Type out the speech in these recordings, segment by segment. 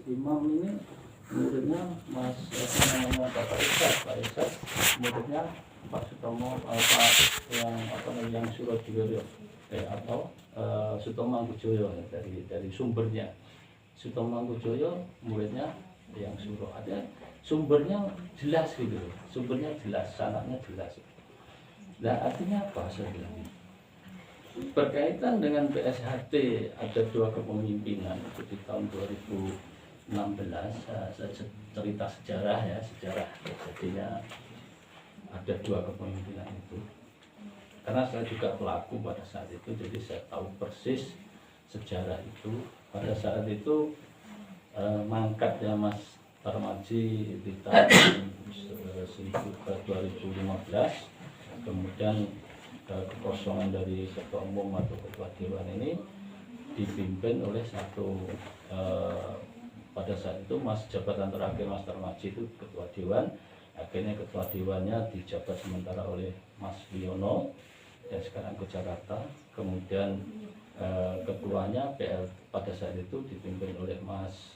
Imam ini muridnya Mas namanya Bapak Isak, Pak Isak muridnya Pak Sutomo, Pak yang Surojiwoyo atau Sutomo Mangkujoyo dari sumbernya. Sutomo Mangkujoyo muridnya yang Suro, ada sumbernya jelas gitu, sumbernya jelas, sanadnya jelas. Nah artinya apa sebenarnya? Berkaitan dengan PSHT ada dua kepemimpinan itu di tahun 2016, cerita sejarah ya, sejarah terjadinya ada dua kepemimpinan itu. Karena saya juga pelaku pada saat itu, jadi saya tahu persis sejarah itu. Pada saat itu mangkatnya Mas Tarmadji di tahun 2015, kemudian kekosongan dari ketua umum atau ketua dewan ini dipimpin oleh satu pada saat itu jabatan terakhir Mas Tarmadji itu ketua dewan. Akhirnya ketua dewannya dijabat sementara oleh Mas Wiono dan sekarang ke Jakarta. Kemudian ketuanya PL pada saat itu dipimpin oleh Mas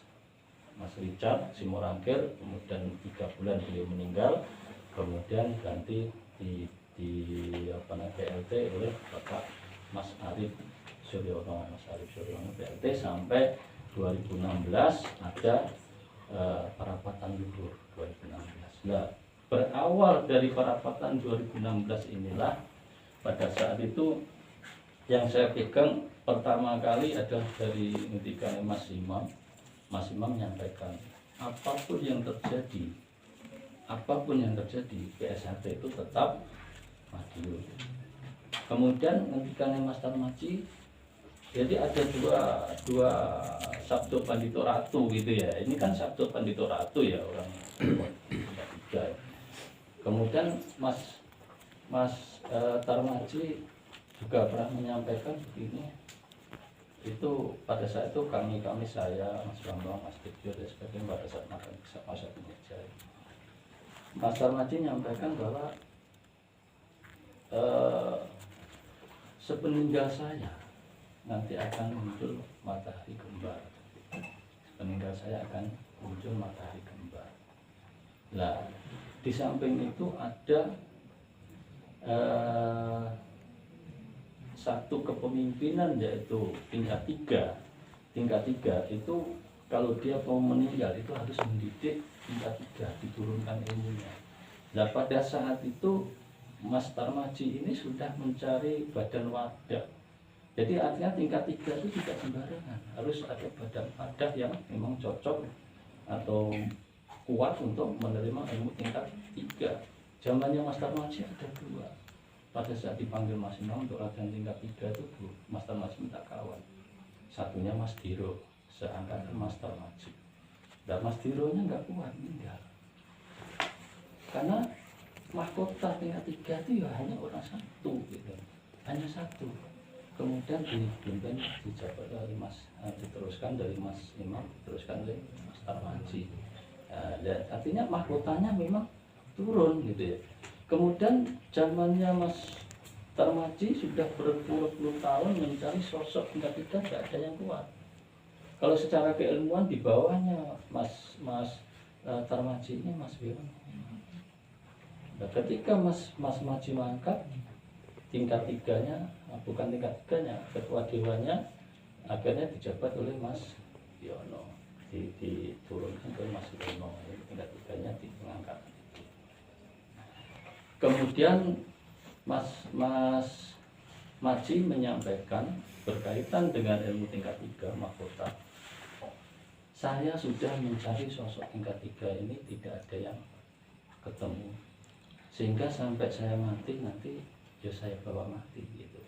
Richard Simorangkir. Kemudian 3 bulan beliau meninggal, kemudian ganti di PLT oleh Bapak Mas Arif Suryono PLT sampai 2016 ada perapatan luhur 2016. Nah, berawal dari perapatan 2016 inilah pada saat itu yang saya pegang pertama kali adalah dari ngendikan Mas Imam. Mas Imam menyampaikan apapun yang terjadi PSHT itu tetap maju. Kemudian ngendikan Mas Tarmadji, jadi ada dua Sabdo Pandito Ratu gitu ya. Ini kan Sabdo Pandito Ratu ya, orang tiga. Kemudian Mas Tarmadji juga pernah menyampaikan begini. Itu pada saat itu kami saya Mas Bambang, Mas Tejo dan sebagainya pada saat makan masa meja. Mas Tarmadji menyampaikan bahwa sepeninggal saya nanti akan muncul matahari kembar. Sepeninggal saya akan muncul matahari kembar. Nah, di samping itu ada satu kepemimpinan yaitu tingkat 3. Tingkat 3 itu kalau dia mau meninggal itu harus mendidik tingkat 3, diturunkan ilmunya. Nah, pada saat itu Mas Tarmadji ini sudah mencari badan wadah. Jadi artinya tingkat 3 itu tidak sembarangan, harus ada badan wadah yang memang cocok atau kuat untuk menerima ilmu tingkat 3. Zamannya Mas Tarmadji ada 2. Pada saat dipanggil Mas Imam untuk latihan tingkat 3 itu Mas Tarmadji minta kawan. Satunya Mas Diro, seangkatan Mas Tarmadji. Dan Mas Dironya nggak kuat, meninggal. Karena mahkota tingkat 3 itu ya hanya orang satu gitu. Hanya satu. Kemudian dipimpin dijabat oleh diteruskan dari Mas Imam, diteruskan oleh Mas Tarmadji. Dan artinya mahkotanya memang turun gitu ya. Kemudian zamannya Mas Tarmadji sudah berpuluh-puluh tahun mencari sosok tingkat 3, tidak ada yang kuat. Kalau secara keilmuan di bawahnya Mas Tarmadji ini Mas Wiono. Nah, ketika Mas Tarmadji mangkat tingkat 3-nya, bukan tingkat 3-nya, ketua dewannya akhirnya dijabat oleh Mas Wiono, diturunkan oleh Mas Wiono, tingkat 3-nya diangkat. Kemudian Mas Tarmadji menyampaikan berkaitan dengan ilmu tingkat 3 mahkota. Saya sudah mencari sosok tingkat 3 ini tidak ada yang ketemu. Sehingga sampai saya mati nanti ya saya bawa mati gitu.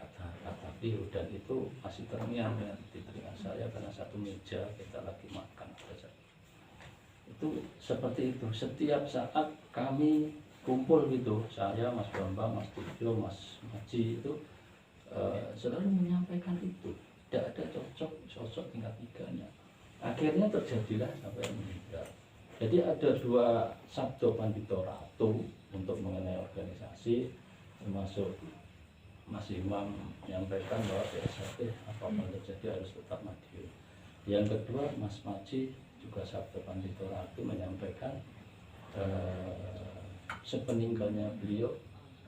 Kata beliau, dan itu masih terngiang di telinga saya karena satu meja kita lagi makan saja. Itu seperti itu. Setiap saat kami kumpul gitu, saya, Mas Bambang, Mas Tejo, Mas Maji itu selalu menyampaikan itu. Tidak ada cocok sosok tingkat 3-nya. Akhirnya terjadilah sampai meninggal. Jadi ada 2 Sabdo Pandito Ratu untuk mengenai organisasi, termasuk Mas Imam menyampaikan bahwa PSHT apapun terjadi harus tetap maju. Yang kedua, Mas Maci juga Sabda Pandito Ratu menyampaikan sepeninggalnya beliau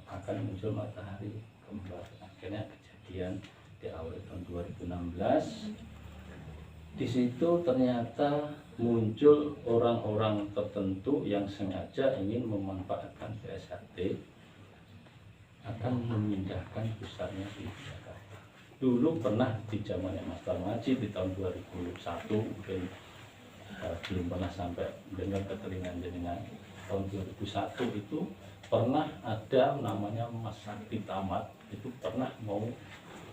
akan muncul matahari kembar. Akhirnya kejadian di awal tahun 2016. Di situ ternyata muncul orang-orang tertentu yang sengaja ingin memanfaatkan PSHT akan memindahkan pusatnya di Jakarta. Dulu pernah di zamannya Mas Tarmaji di tahun 2001, mungkin belum pernah sampai dengar ke telinga jenengan. Tahun 2001 itu pernah ada namanya Mas Sakti Tamat, itu pernah mau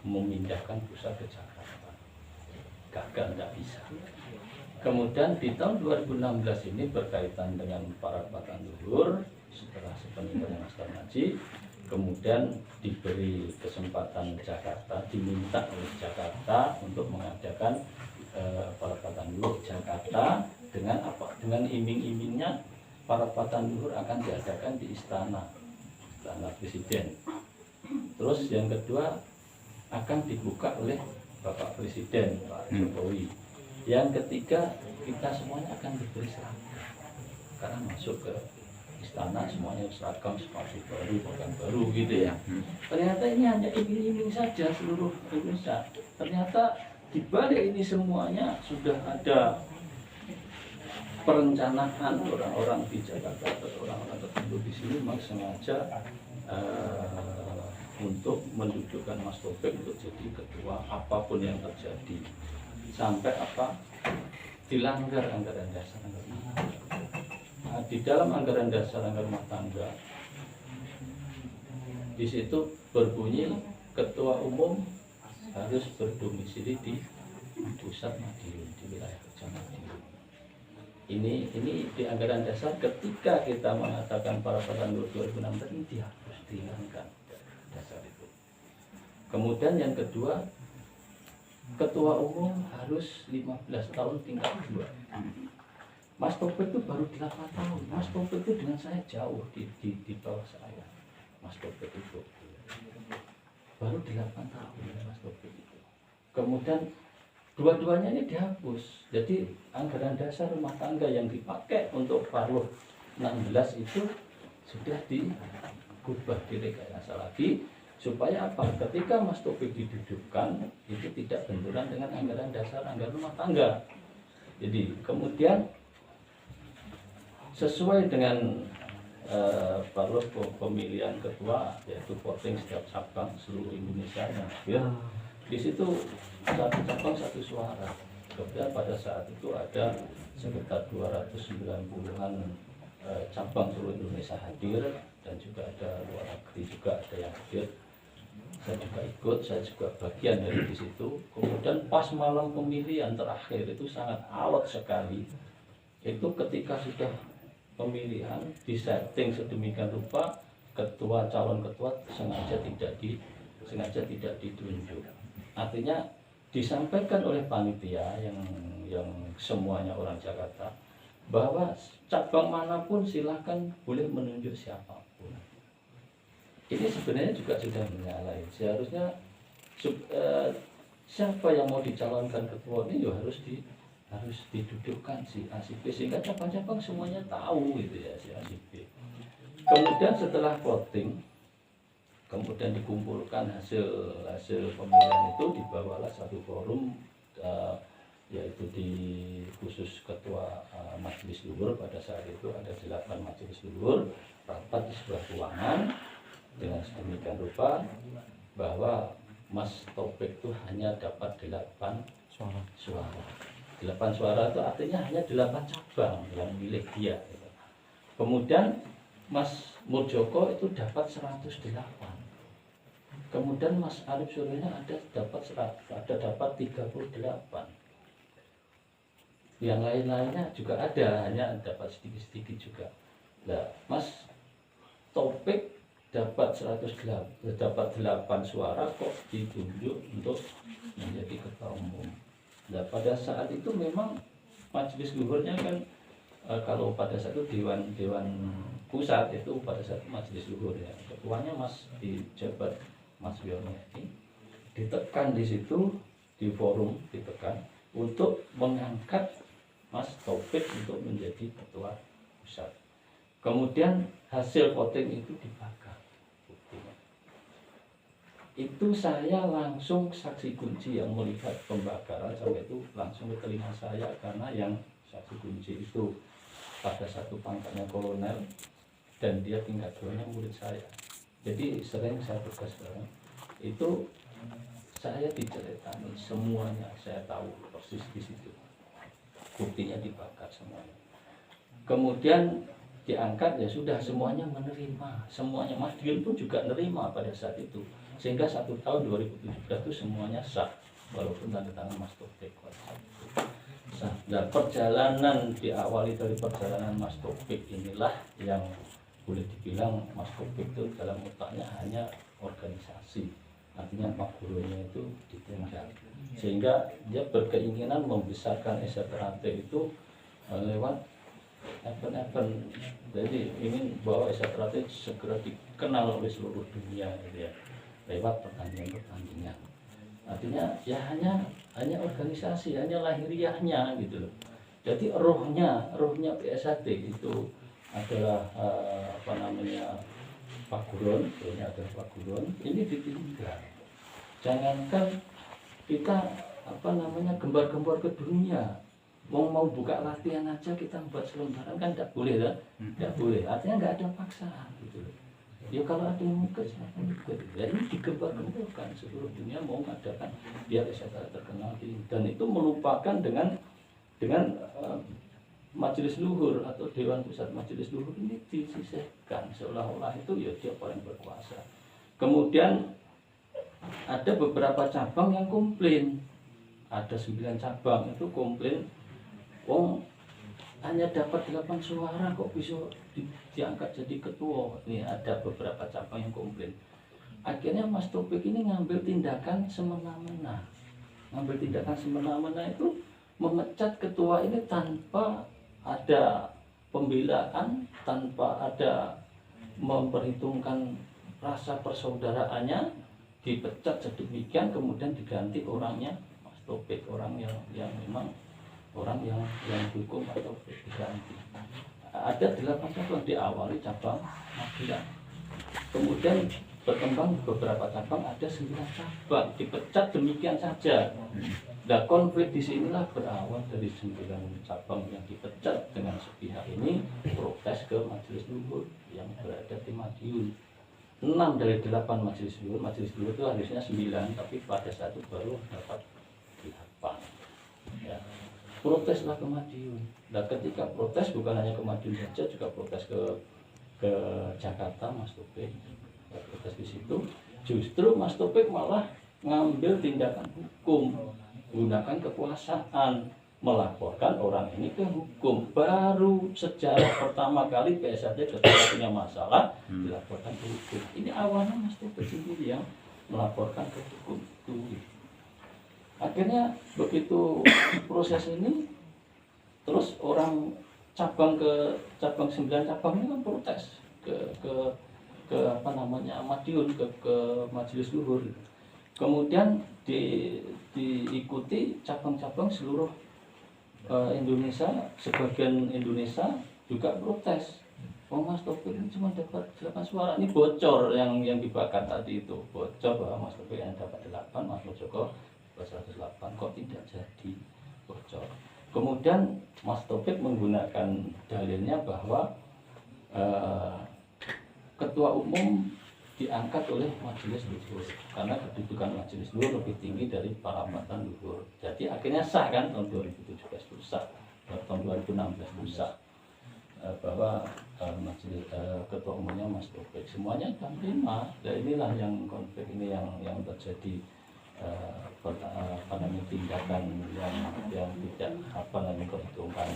memindahkan pusat ke Jakarta, gagal, tidak bisa. Kemudian di tahun 2016 ini berkaitan dengan para Parapatan Luhur, setelah sepeninggalnya Mas Tarmaji, kemudian diberi kesempatan Jakarta, diminta oleh Jakarta untuk mengadakan Parapatan Luhur Jakarta dengan apa? Dengan iming-imingnya Parapatan Luhur akan diadakan di Istana Presiden. Terus yang kedua akan dibuka oleh Bapak Presiden Pak Jokowi. Yang ketiga, kita semuanya akan diberi seragam karena masuk ke istana semuanya seragam sepatu baru, pakaian baru gitu ya. Ternyata ini hanya iming-iming saja seluruh Indonesia. Ternyata di balik ini semuanya sudah ada perencanaan orang-orang di Jakarta atau orang-orang tertentu di sini memang sengaja untuk mendudukkan Mas Taufik untuk jadi ketua apapun yang terjadi, sampai apa dilanggar anggaran dasar rumah tangga. Nah, di dalam anggaran dasar anggaran rumah tangga di situ berbunyi ketua umum harus berdomisili di pusat Madiun, di wilayah kerja Madiun. Ini di anggaran dasar ketika kita mengatakan Parapatan Luhur 2016 ini dihapus, dihilangkan dasar itu. Kemudian yang kedua, ketua umum harus 15 tahun tingkat 2. Mas Taufik itu baru 8 tahun. Mas Taufik itu dengan saya jauh di bawah saya. Mas Taufik itu baru 8 tahun Mas Taufik itu. Kemudian dua-duanya ini dihapus. Jadi anggaran dasar rumah tangga yang dipakai untuk Parluh 16 itu sudah diubah, direkayasa lagi supaya apa? Ketika Mas Taufik didudukkan itu tidak benturan dengan anggaran dasar anggaran rumah tangga. Jadi kemudian sesuai dengan Parluh pemilihan ketua, yaitu voting setiap cabang seluruh Indonesia yang hadir. Di situ satu cabang satu suara. Kemudian pada saat itu ada sekitar 290-an cabang seluruh Indonesia hadir, dan juga ada luar negeri juga ada yang hadir. Saya juga ikut, saya juga bagian dari di situ. Kemudian pas malam pemilihan terakhir itu sangat alot sekali. Itu ketika sudah pemilihan disetting sedemikian rupa, calon ketua sengaja tidak ditunjuk. Artinya disampaikan oleh panitia yang semuanya orang Jakarta bahwa cabang manapun silakan boleh menunjuk siapapun. Ini sebenarnya juga sudah menyalahi. Seharusnya siapa yang mau dicalonkan ketua ini juga harus didudukkan si A si B, sehingga cabang-cabang semuanya tahu gitu ya, si A si B. Kemudian setelah voting, kemudian dikumpulkan hasil pemilihan itu, dibawalah satu forum, yaitu di khusus ketua Majelis Luhur. Pada saat itu ada 8 Majelis Luhur rapat di sebuah ruangan dengan sedemikian rupa bahwa Mas Taufik itu hanya dapat 8 suara. 8 suara itu artinya hanya 8 cabang yang milik dia. Kemudian Mas Muljoko itu dapat 108. Kemudian Mas Arif Surya ada dapat 38. Yang lain-lainnya juga ada, hanya dapat sedikit-sedikit juga. Nah, Mas Taufik dapat 8 suara kok ditunjuk untuk menjadi ketua umum. Nah, pada saat itu memang Majelis Luhurnya kan kalau pada saat itu Dewan Pusat itu pada saat Majelis Luhur ya, ketuanya Mas di jabat Mas Wiono ini ditekan di situ, di forum ditekan untuk mengangkat Mas Taufik untuk menjadi ketua pusat. Kemudian hasil voting itu dibakar. Itu saya langsung saksi kunci yang melihat pembakaran sampai itu langsung ke telinga saya, karena yang saksi kunci itu pada satu pangkatnya kolonel dan dia tingkat 2-nya murid saya. Jadi sering saya tugas bareng. Itu saya diceritani semuanya, saya tahu persis di situ. Buktinya dibakar semuanya. Kemudian diangkat, ya sudah, semuanya menerima, semuanya. Mas Diun pun juga menerima pada saat itu, sehingga 1 tahun 2017 itu semuanya sah, walaupun tanda tangan Mas Taufik sah. Nah, perjalanan diawali dari perjalanan Mas Taufik inilah yang boleh dibilang Mas Taufik itu dalam otaknya hanya organisasi, artinya Pak Gurunya itu ditinggal, sehingga dia berkeinginan membesarkan STRAT itu lewat event-event. Jadi ingin bahwa STRAT segera dikenal oleh seluruh dunia gitu ya, lewat pertandingan-pertandingan. Artinya ya hanya organisasi, hanya lahiriahnya gitu loh. Jadi rohnya PSAT itu adalah Pak Gurun, rohnya adalah Pak Gurun, ini ditinggal. Jangankan kita gembar-gembar ke dunia, mau buka latihan aja kita buat selembaran kan tidak boleh kan? Tidak boleh. Artinya nggak ada paksaan gitu. Ya kalau ada yang ikut silakan ikut. Ya ini digembar-gemborkan seluruh dunia mau mengadakan biar saya terkenal dan itu melupakan dengan majelis luhur atau dewan pusat majelis luhur ini disisihkan seolah-olah itu ya dia paling berkuasa. Kemudian ada beberapa cabang yang komplain, ada 9 cabang itu komplain, hanya dapat 8 suara kok bisa diangkat jadi ketua. Ini ada beberapa cabang yang komplain. Akhirnya Mas Taufik ini ngambil tindakan semena-mena. Itu memecat ketua ini tanpa ada pembelaan, tanpa ada memperhitungkan rasa persaudaraannya, dipecat sedemikian, kemudian diganti orangnya Mas Taufik, orang yang memang orang yang hukum atau diganti. Ada 8 cabang, diawali cabang Magelang, kemudian berkembang beberapa cabang, ada 9 cabang, dipecat demikian saja. Nah, konflik di sinilah berawal dari 9 cabang yang dipecat dengan sepihak ini protes ke Majelis Luhur yang berada di Madiun. 6 dari 8 majelis luhur itu harusnya 9, tapi pada saat itu baru dapat 8. Ya. Proteslah ke Madiun. Nah, ketika protes bukan hanya ke Madiun saja, juga protes ke Jakarta, Mas Taufik. Protes di situ, justru Mas Taufik malah ngambil tindakan hukum, gunakan kekuasaan, melaporkan orang ini ke hukum. Baru sejarah pertama kali PSAT ketika punya masalah dilaporkan ke hukum. Ini awalnya Mas Taufik sendiri yang melaporkan ke hukum itu. Akhirnya begitu proses ini, terus orang cabang 9 cabang ini kan protes ke Madiun, ke Majelis Luhur. Kemudian diikuti cabang-cabang seluruh Indonesia, sebagian Indonesia juga protes. Mas Taufik ini cuma dapat 8 suara, ini bocor yang dibakar tadi itu, bocor bahwa Mas Taufik yang dapat 8, Mas Mojoko 108, kok tidak jadi, bocor. Kemudian Mas Taufik menggunakan dalilnya bahwa ketua umum diangkat oleh majelis luhur karena kedudukan majelis luhur lebih tinggi dari para mantan luhur. Jadi akhirnya sah kan tahun 2017 itu sah, tahun 2016 itu sah bahwa majelis ketua umumnya Mas Taufik, semuanya kan terima. Dan inilah yang konflik ini yang terjadi, tindakan yang tidak perhitungkan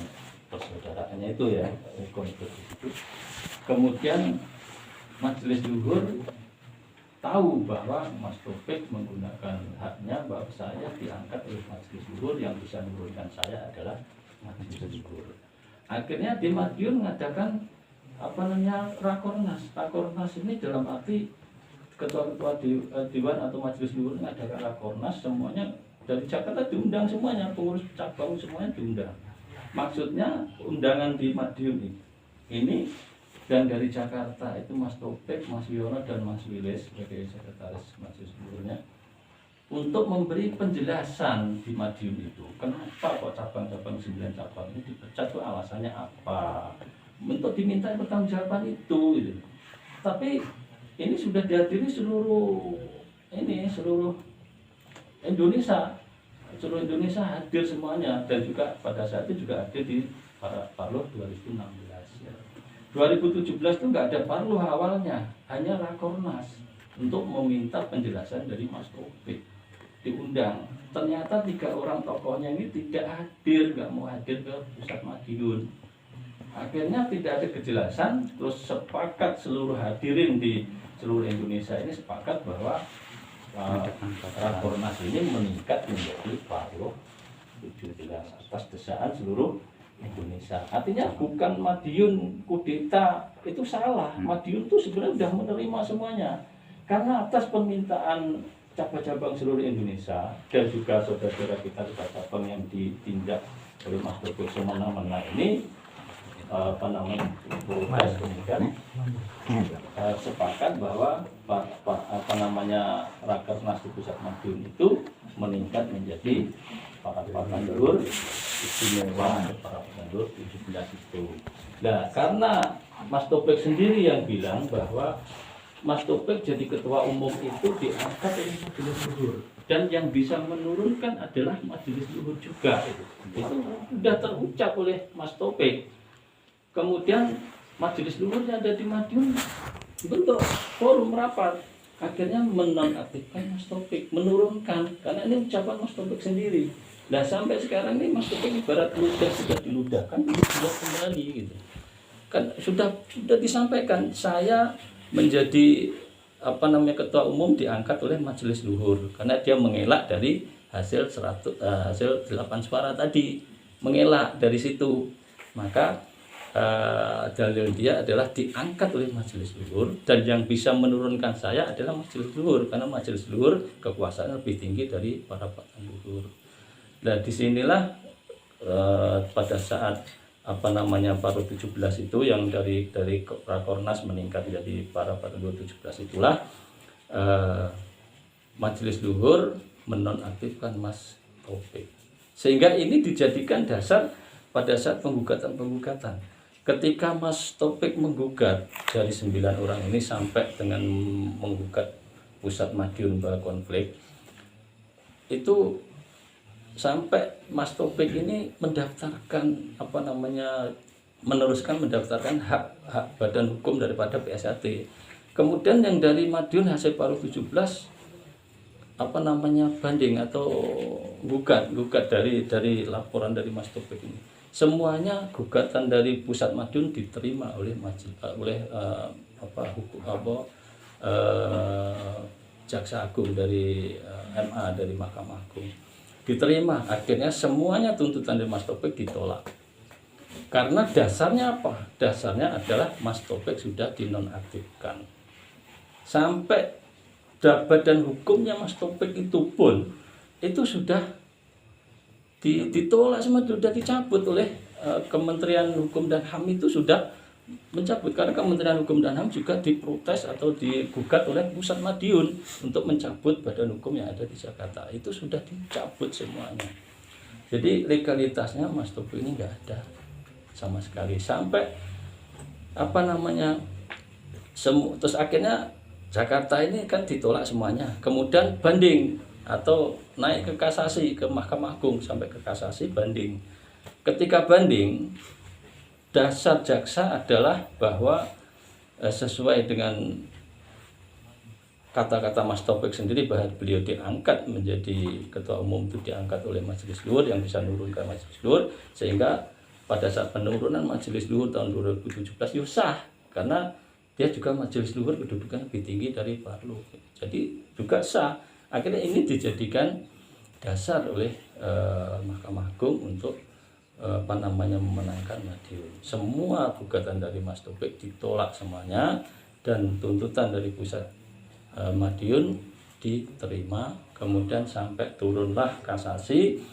persaudaraannya itu ya, konflik itu. Kemudian majelis luhur tahu bahwa Mas Taufik menggunakan haknya, bahwa saya diangkat oleh majelis luhur, yang bisa menurunkan saya adalah majelis luhur. Akhirnya di Madiun mengadakan rakornas. Rakornas ini dalam arti ketua-ketua dewan atau majelis luhur mengadakan rakornas, semuanya Dari Jakarta diundang semuanya, pengurus cabang semuanya diundang. Maksudnya undangan di Madiun ini, dan dari Jakarta itu Mas Topik, Mas Wiono, dan Mas Wilis sebagai sekretaris majelis luhurnya untuk memberi penjelasan di Madiun itu kenapa kok cabang-cabang 9 cabang ini dipecat, itu alasannya apa, untuk diminta pertanggungjawaban itu gitu. Tapi ini sudah dihadiri seluruh Indonesia hadir semuanya, dan juga pada saat itu juga hadir di Parlo 2016. 2017 itu nggak ada Parlo awalnya, hanya Rakornas untuk meminta penjelasan dari Mas Topik. Diundang, ternyata 3 orang tokohnya ini tidak hadir, nggak mau hadir ke pusat Madiun. Akhirnya tidak ada kejelasan, terus sepakat seluruh hadirin di seluruh Indonesia ini sepakat bahwa Rakornas ini meningkat menjadi Parlo 17 atas desakan seluruh Indonesia. Artinya bukan Madiun kudeta itu salah. Madiun itu sebenarnya sudah menerima semuanya. Karena atas permintaan cabang-cabang seluruh Indonesia dan juga saudara-saudara kita cabang yang ditindak oleh Mas Topik semena-mena ini kemudian sepakat bahwa Rakernas di pusat Madiun itu meningkat menjadi para luhur istimewa, para luhur 17 itu. Nah, karena Mas Topik sendiri yang bilang bahwa Mas Topik jadi ketua umum itu diangkat oleh majelis luhur, dan yang bisa menurunkan adalah majelis luhur juga. Itu sudah terucap oleh Mas Topik. Kemudian majelis luhur yang ada di Madiun bentuk forum rapat, akhirnya menonaktifkan Mas Topik, menurunkan, karena ini ucapan Mas Topik sendiri. Nah, sampai sekarang ini Mas Topik ibarat ludah, sudah diludahkan, dibuat kembali gitu. Kan sudah disampaikan, saya menjadi ketua umum diangkat oleh majelis luhur karena dia mengelak dari hasil 8 suara tadi, mengelak dari situ. Maka dalil dia adalah diangkat oleh majelis luhur, dan yang bisa menurunkan saya adalah majelis luhur, karena majelis luhur kekuasaan lebih tinggi dari para patuan luhur. Nah, disinilah pada saat Parlo 17 itu yang dari Rakornas meningkat menjadi para Parlo 17 itulah majelis luhur menonaktifkan Mas Topik, sehingga ini dijadikan dasar pada saat penggugatan. Ketika Mas Topik menggugat dari 9 orang ini sampai dengan menggugat pusat Madiun konflik, itu sampai Mas Topik ini mendaftarkan mendaftarkan hak badan hukum daripada PSAT. Kemudian yang dari Madiun hasil Parlo 17 banding atau gugat dari laporan dari Mas Topik ini. Semuanya gugatan dari pusat Madiun diterima oleh Jaksa Agung dari MA, dari Mahkamah Agung. Diterima, akhirnya semuanya tuntutan dari Mas Topik ditolak. Karena dasarnya apa? Dasarnya adalah Mas Topik sudah dinonaktifkan. Sampai badan hukumnya Mas Topik itu pun itu sudah ditolak, semua sudah dicabut oleh Kementerian Hukum dan HAM, itu sudah mencabut, karena Kementerian Hukum dan HAM juga diprotes atau digugat oleh pusat Madiun untuk mencabut badan hukum yang ada di Jakarta. Itu sudah dicabut semuanya. Jadi legalitasnya Mas Topik ini nggak ada sama sekali. Sampai terus akhirnya Jakarta ini kan ditolak semuanya. Kemudian banding atau naik ke kasasi, ke Mahkamah Agung, sampai ke kasasi, banding. Ketika banding, dasar jaksa adalah bahwa sesuai dengan kata-kata Mas Topik sendiri bahwa beliau diangkat menjadi ketua umum itu diangkat oleh majelis luhur yang bisa menurunkan majelis luhur, sehingga pada saat penurunan majelis luhur tahun 2017 ya sah, karena dia juga majelis luhur kedudukan lebih tinggi dari Parlo, jadi juga sah. Akhirnya ini dijadikan dasar oleh Mahkamah Agung untuk memenangkan Madiun. Semua gugatan dari Mas Topik ditolak semuanya, dan tuntutan dari pusat Madiun diterima. kemudian sampai turunlah kasasi.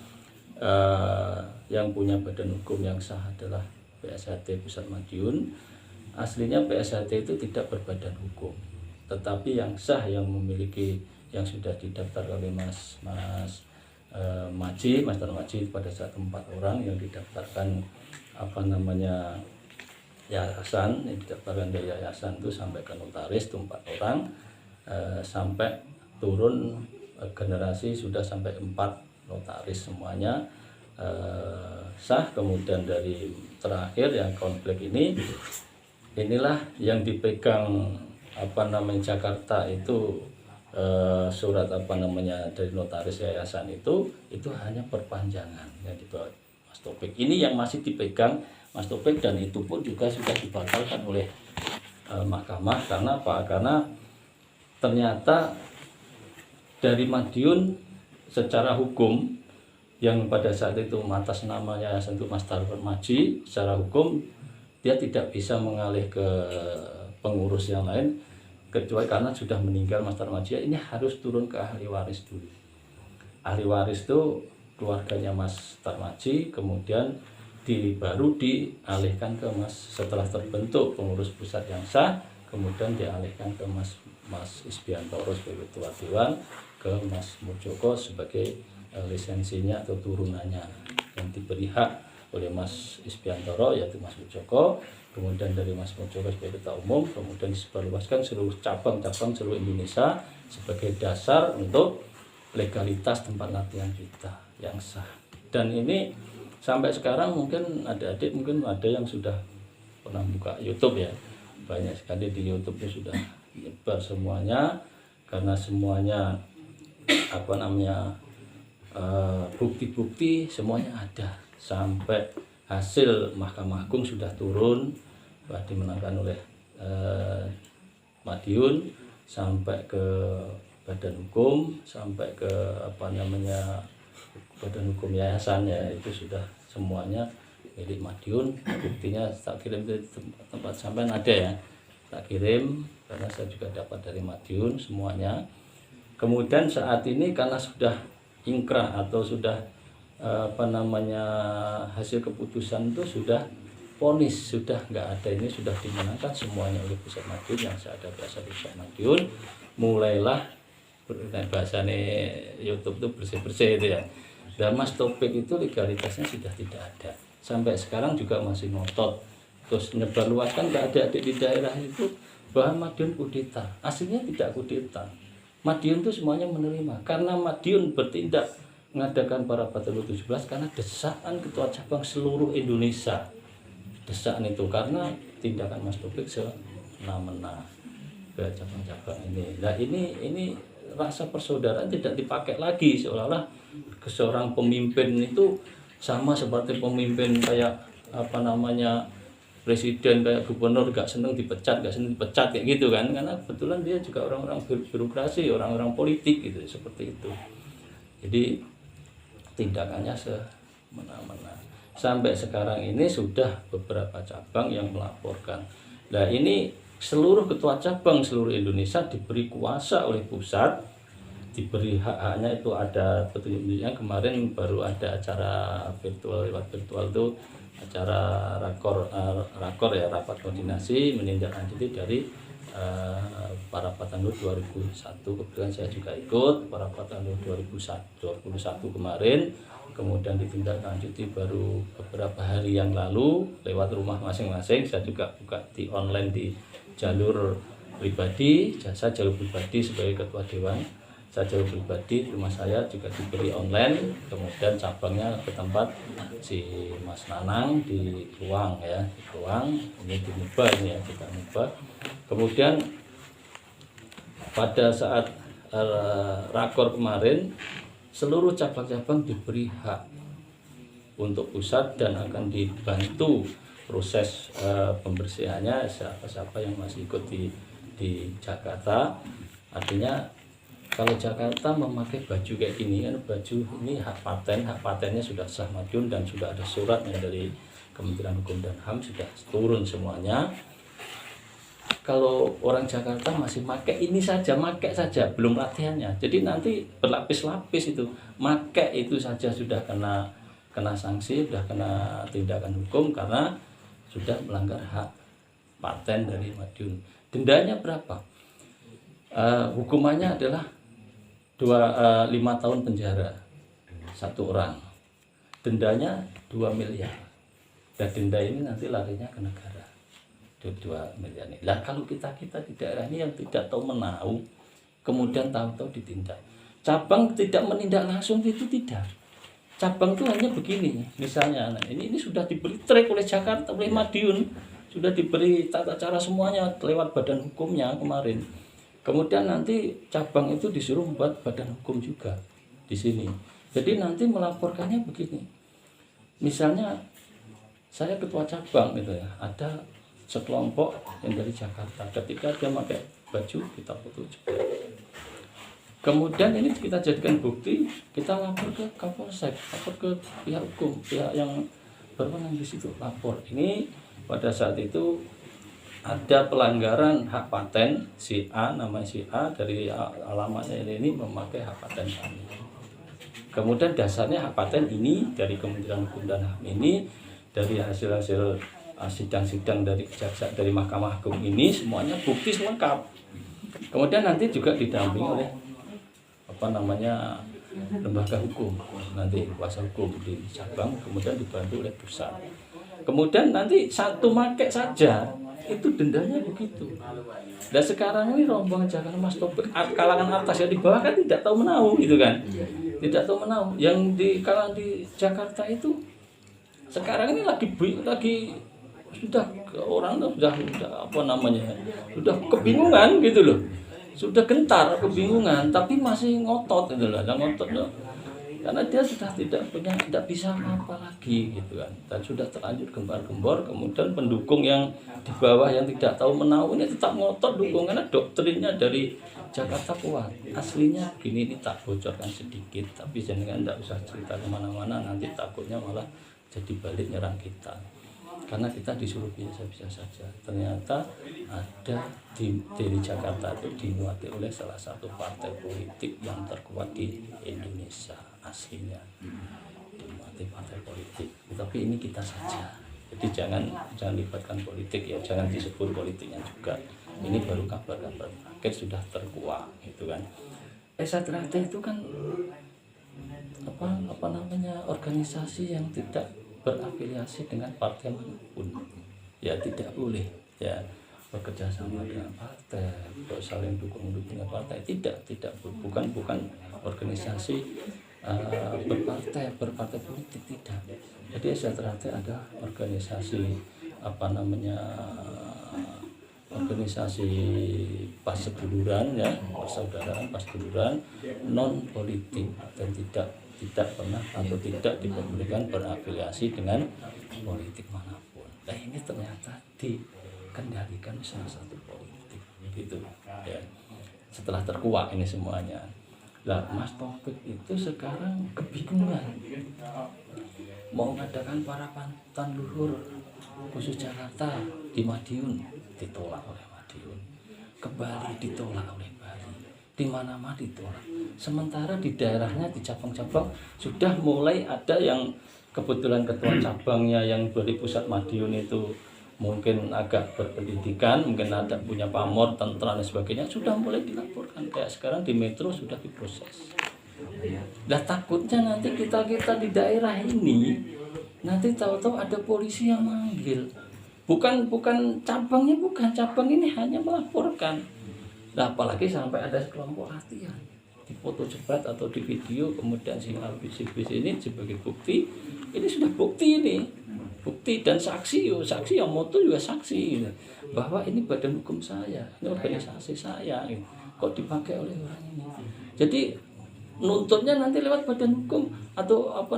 Yang punya badan hukum yang sah adalah PSHT Pusat Madiun. Aslinya PSHT itu tidak berbadan hukum, tetapi yang sah yang memiliki, yang sudah didaftar oleh Mas Tarmaji pada saat 4 orang yang didaftarkan yayasan, yang didaftarkan dari yayasan itu sampai ke notaris itu 4 orang, sampai turun generasi sudah sampai 4 notaris semuanya sah. Kemudian dari terakhir yang konflik inilah yang dipegang Jakarta itu, surat dari notaris yayasan itu hanya perpanjangan yang dibawa Mas Taufik. Ini yang masih dipegang Mas Taufik, dan itu pun juga sudah dibatalkan oleh mahkamah. Karena apa? Karena ternyata dari Madiun secara hukum yang pada saat itu atas nama yayasan itu Mas Tarmaji, secara hukum dia tidak bisa mengalih ke pengurus yang lain kecuali karena sudah meninggal Mas Tarmaji. Ini harus turun ke ahli waris dulu. Ahli waris itu keluarganya Mas Tarmaji, kemudian baru dialihkan ke setelah terbentuk pengurus pusat yang sah, kemudian dialihkan ke Mas Isbiantoro sebagai ketua dewan, ke Mas Mujoko sebagai lisensinya atau turunannya yang diberi hak oleh Mas Isbiantoro, yaitu Mas Mujoko. Kemudian dari Mas Mujoko sebagai ketua umum, kemudian disebarluaskan seluruh cabang-cabang seluruh Indonesia sebagai dasar untuk legalitas tempat latihan kita yang sah. Dan ini sampai sekarang mungkin adik-adik mungkin ada yang sudah pernah buka YouTube ya, banyak sekali di YouTube-nya sudah nyebar semuanya, karena semuanya bukti-bukti semuanya ada, sampai hasil Mahkamah Agung sudah turun, dimenangkan oleh Madiun, sampai ke badan hukum, sampai ke badan hukum yayasan ya, itu sudah semuanya milik Madiun. Buktinya tak kirim ke tempat sampean ada ya, tak kirim karena saya juga dapat dari Madiun semuanya. Kemudian saat ini karena sudah ingkrah atau sudah hasil keputusan itu sudah vonis, sudah nggak ada, ini sudah dimenangkan semuanya oleh Pusat Madiun, yang saya ada biasa di Pusat Madiun. Mulailah bahasanya YouTube itu bersih-bersih itu ya. Dan Mas Taufik itu legalitasnya sudah tidak ada, sampai sekarang juga masih ngotot terus menyebarluaskan ke adik-adik di daerah itu bahwa Madiun kudeta. Aslinya tidak kudeta. Madiun itu semuanya menerima, karena Madiun bertindak mengadakan para Patrol 17 karena desakan ketua cabang seluruh Indonesia. Desakan itu karena tindakan Mas Taufik semena-mena ke cabang-cabang ini. Nah ini rasa persaudaraan tidak dipakai lagi, seolah-olah seorang pemimpin itu sama seperti pemimpin kayak presiden, kayak gubernur, gak seneng dipecat kayak gitu kan, karena kebetulan dia juga orang-orang birokrasi, orang-orang politik gitu, seperti itu. Jadi tindakannya semena-mena. Sampai sekarang ini sudah beberapa cabang yang melaporkan. Nah ini seluruh ketua cabang seluruh Indonesia diberi kuasa oleh pusat, diberi hak-haknya. Itu ada petunjuknya. Kemarin baru ada acara virtual, lewat virtual itu acara rakor ya, rapat koordinasi menindaklanjuti dari para Patanur 2001. Kebetulan saya juga ikut para Patanur 2021 kemarin. Kemudian ditindaklanjuti baru beberapa hari yang lalu lewat rumah masing-masing. Saya juga buka di online di jalur pribadi, jasa jalur pribadi sebagai ketua dewan. Saya jalur pribadi rumah saya juga diberi online. Kemudian cabangnya ke tempat si Mas Nanang di Ruang ya, di Ruang ini di Muba ini ya, kita Muba. Kemudian pada saat rakor kemarin seluruh cabang-cabang diberi hak untuk pusat dan akan dibantu proses pembersihannya siapa-siapa yang masih ikut di Jakarta. Artinya kalau Jakarta memakai baju kayak gini kan, baju ini hak patennya sudah sah Madiun dan sudah ada suratnya dari Kementerian Hukum dan HAM, sudah turun semuanya. kalau orang Jakarta masih make ini saja, make saja, belum latihannya. Jadi nanti berlapis-lapis itu, make itu saja sudah kena sanksi, sudah kena tindakan hukum karena sudah melanggar hak paten dari Madiun. Dendanya berapa? Hukumannya adalah 5 tahun penjara satu orang. Dendanya 2 miliar. Dan denda ini nanti larinya ke negara. 2 miliar ini. Lah kalau kita di daerah ini yang tidak tahu menau, kemudian tahu-tahu ditindak. Cabang tidak menindak langsung itu tidak. Cabang itu hanya begini, misalnya ini sudah diberi track oleh Jakarta, oleh Madiun, sudah diberi tata cara semuanya lewat badan hukumnya kemarin. Kemudian nanti cabang itu disuruh membuat badan hukum juga di sini. Jadi nanti melaporkannya begini. Misalnya saya ketua cabang gitu ya, ada sekelompok yang dari Jakarta. Ketika dia pakai baju kita foto juga. Kemudian ini kita jadikan bukti, kita lapor ke Kapolsek, lapor ke pihak hukum, pihak yang berwenang di situ lapor. Ini pada saat itu ada pelanggaran hak paten si A, nama si A dari alamatnya ini memakai hak paten kami. Kemudian dasarnya hak paten ini dari Kementerian Hukum dan HAM ini, dari hasil-hasil sidang-sidang dari kejaksaan dari Mahkamah Agung ini semuanya bukti lengkap. Kemudian nanti juga didampingi oleh lembaga hukum, nanti kuasa hukum di cabang, kemudian dibantu oleh pusat. Kemudian nanti satu make saja itu dendanya begitu. Dan sekarang ini rombongan Jakarta Mas Topik kalangan atas, yang di bawah kan tidak tahu menau gitu kan, tidak tahu menau. Yang di kalangan di Jakarta itu sekarang ini lagi sudah orang sudah sudah kebingungan gitu loh. Sudah gentar, kebingungan, tapi masih ngotot gitu loh, ngotot loh. Karena dia sudah tidak bisa apa lagi gitu kan. Dan sudah terlanjur gembar-gembor, kemudian pendukung yang di bawah yang tidak tahu menau ini tetap ngotot dukung, karena doktrinnya dari Jakarta kuat. Aslinya gini, ini tak bocorkan sedikit, tapi jangan tidak usah cerita kemana-mana, nanti takutnya malah jadi balik nyerang kita. Karena kita disuruh biasa-biasa saja. Ternyata ada di Jakarta itu dimuati oleh salah satu partai politik yang terkuat di Indonesia aslinya. Dimuati partai politik. Tapi ini kita saja. Jadi jangan libatkan politik ya, jangan disebut politiknya juga. Ini baru kabar-kabar terakhir sudah terkuat gitu kan. Satrate itu kan organisasi yang tidak berafiliasi dengan partai manapun, ya tidak boleh ya bekerja sama dengan partai, saling dukung partai, tidak bukan organisasi berpartai politik, tidak. Jadi Satrate ada organisasi organisasi paseduluran ya, persaudaraan paseduluran non politik dan tidak pernah atau tidak diperbolehkan berafiliasi dengan politik manapun. Nah ini ternyata dikendalikan salah satu politik gitu ya. Setelah terkuak ini semuanya. Lah Mas Taufik itu sekarang kebingungan mau mengadakan para pantan luhur khusus Jakarta di Madiun, ditolak oleh Madiun. Kembali ditolak oleh Bali. Di mana-mana ditolak. Sementara di daerahnya, di cabang-cabang sudah mulai ada yang kebetulan ketua cabangnya yang dari pusat Madiun itu mungkin agak berpendidikan, mungkin ada punya pamor, tentara dan sebagainya, sudah mulai dilaporkan. Kayak sekarang di Metro sudah diproses. Nah takutnya nanti kita di daerah ini nanti tahu-tahu ada polisi yang manggil. Bukan cabangnya, cabang ini hanya melaporkan. Nah apalagi sampai ada kelompok latihan, di foto cepat atau di video, kemudian si bis ini sebagai bukti. Ini sudah bukti dan saksi yang moto juga saksi bahwa ini badan hukum saya, ini organisasi saya, kok dipakai oleh orang ini. Jadi nuntutnya nanti lewat badan hukum atau hak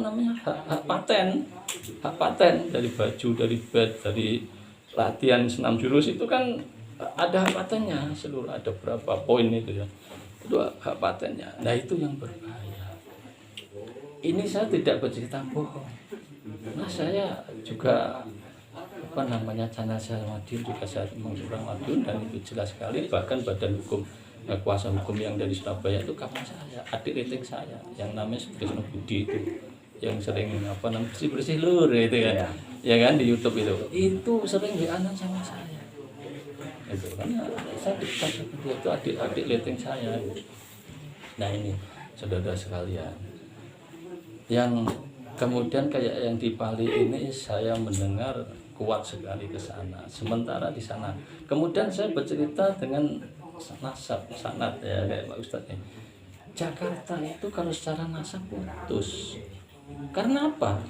paten dari baju, dari bed, dari latihan senam jurus itu kan ada hak patennya seluruh, ada berapa poin itu ya, itu hak patennya. Nah itu yang berbahaya. Ini saya tidak bercerita bohong. Nah saya juga Channel saya Madiun juga saya mengurang Madiun, dan itu jelas sekali. Bahkan badan hukum kuasa hukum yang dari Surabaya itu kawan saya, adik rating saya yang namanya Sutrisno Budi itu, yang sering bersih lur itu kan, ya kan di YouTube itu sering dianan sama saya. Itu karena saya dekat sama dia, itu adik rating saya. Nah ini saudara sekalian, yang kemudian kayak yang di Bali ini saya mendengar kuat sekali ke sana. Sementara di sana, kemudian saya bercerita dengan nasab sanad ya kayak Pak Ustadz ini. Jakarta itu kalau secara nasab putus. Karena apa?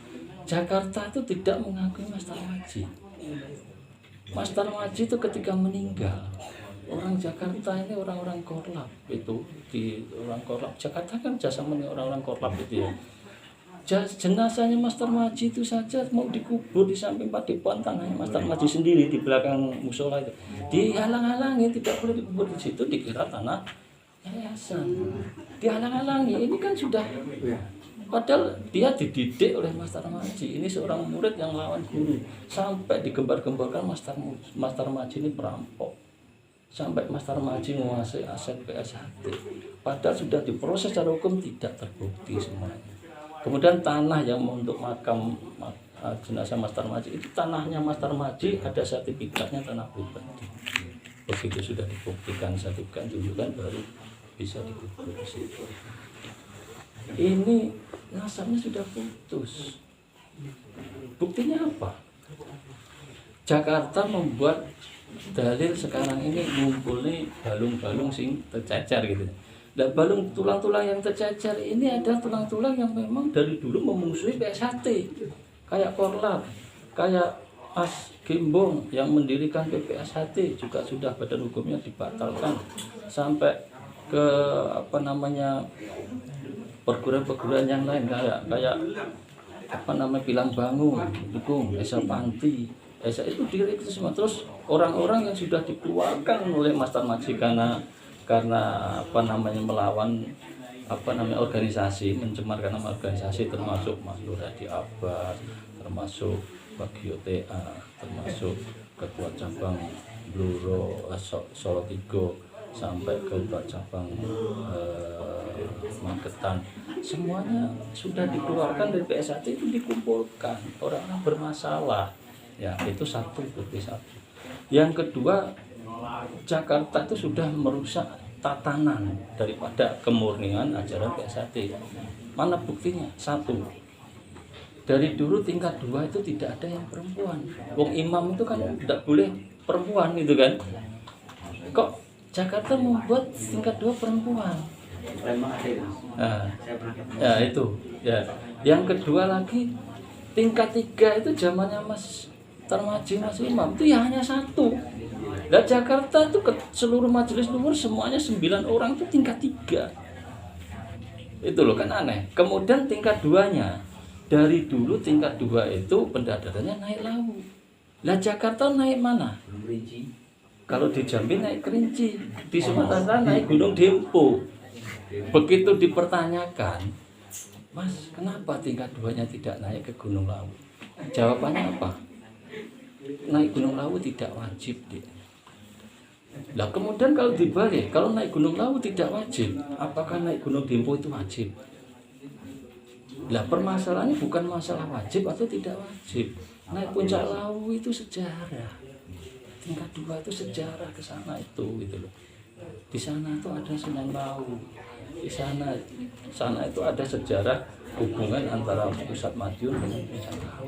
Jakarta itu tidak mengakui Mas Tarmaji. Mas Tarmaji itu ketika meninggal, orang Jakarta ini orang-orang korlap itu di orang korlap Jakarta kan jasamanya orang-orang korlap itu ya. Jenazahnya Mas Tarmaji itu saja mau dikubur di samping Padepokan, tanahnya Mas Tarmaji sendiri di belakang musola itu dihalang-halangi, tidak boleh dikubur di situ, dikira tanah yayasan, dihalang-halangi. Ini kan sudah, padahal dia dididik oleh Mas Tarmaji. Ini seorang murid yang lawan guru, sampai digembar-gemborkan Mas Tarmaji ini perampok, sampai Mas Tarmaji menguasai aset PSHT, padahal sudah diproses secara hukum tidak terbukti semuanya. Kemudian tanah yang untuk makam jenazah Mas Tarmaji itu tanahnya Mas Tarmaji, ada sertifikatnya tanah pribadi. Begitu sudah dibuktikan, sertifikat tunjukkan, baru bisa dikubur di situ. Ini nasabnya sudah putus. Buktinya apa? Jakarta membuat dalil sekarang ini ngumpulnya balung-balung sing tercecer gitu. Dan balung tulang-tulang yang tercecer ini ada tulang-tulang yang memang dari dulu memusuhi PSHT, kayak Korlap, kayak Mas Gimbong yang mendirikan PPSHT juga sudah badan hukumnya dibatalkan, sampai ke perguruan-perguruan yang lain kayak Pilang Bangun, Dukung, Esa Panti, Esa itu diri itu semua. Terus orang-orang yang sudah dikeluarkan oleh Mas Tarmaji karena melawan organisasi, mencemarkan nama organisasi, termasuk Mas Nur Hadi Abbas, termasuk Bagio TA, termasuk ketua cabang Bluro Solo Tigo, sampai ketua cabang Magetan, semuanya sudah dikeluarkan dari PSHT, itu dikumpulkan orang-orang bermasalah. Ya, itu satu, bukti satu. Yang kedua, Jakarta itu sudah merusak tatanan daripada kemurnian ajaran PSHT. Mana buktinya? Satu, dari dulu tingkat 2 itu tidak ada yang perempuan. Wong imam itu kan tidak boleh perempuan gitu kan. Kok Jakarta membuat tingkat 2 perempuan? Ya itu. Ya. Yang kedua lagi, tingkat 3 itu zamannya Mas Tarmaji, Mas Imam itu ya hanya 1. Nah, Jakarta itu seluruh majelis luhur semuanya 9 orang itu tingkat 3. Itu loh, kan aneh. Kemudian tingkat 2-nya, dari dulu tingkat 2 itu pendadarannya naik Lawu. Lah Jakarta naik mana? Kalau di Jambi naik Kerinci, di Sumatera naik Gunung Dempo. Begitu dipertanyakan, Mas, kenapa tingkat 2-nya tidak naik ke Gunung Lawu? Jawabannya apa? Naik Gunung Lawu tidak wajib, Dik. Lah kemudian kalau dibalik, kalau naik Gunung Lawu tidak wajib, apakah naik Gunung Dempo itu wajib? Lah permasalahannya bukan masalah wajib atau tidak wajib. Naik Puncak Lawu itu sejarah. Tingkat 2 itu sejarah ke sana itu gitu loh. Di sana itu ada Sunan Lawu. Di sana itu ada sejarah hubungan antara pusat Madiun dengan Puncak Lawu.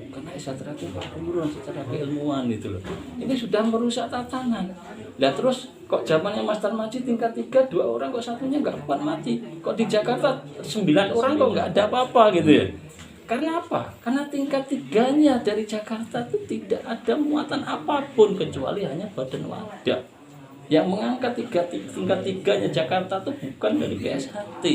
Karena secara keilmuan, secara keilmuan gitu loh. Ini sudah merusak tatanan. Lah terus kok zamannya Mas Tarmaji tingkat 3 2 orang, kok satunya nggak kuat mati. Kok di Jakarta 9 orang kok nggak ada apa-apa gitu ya. Karena apa? Karena tingkat 3-nya dari Jakarta itu tidak ada muatan apapun kecuali hanya badan wadah. Yang mengangkat tingkat 3-nya Jakarta itu bukan dari PSHT.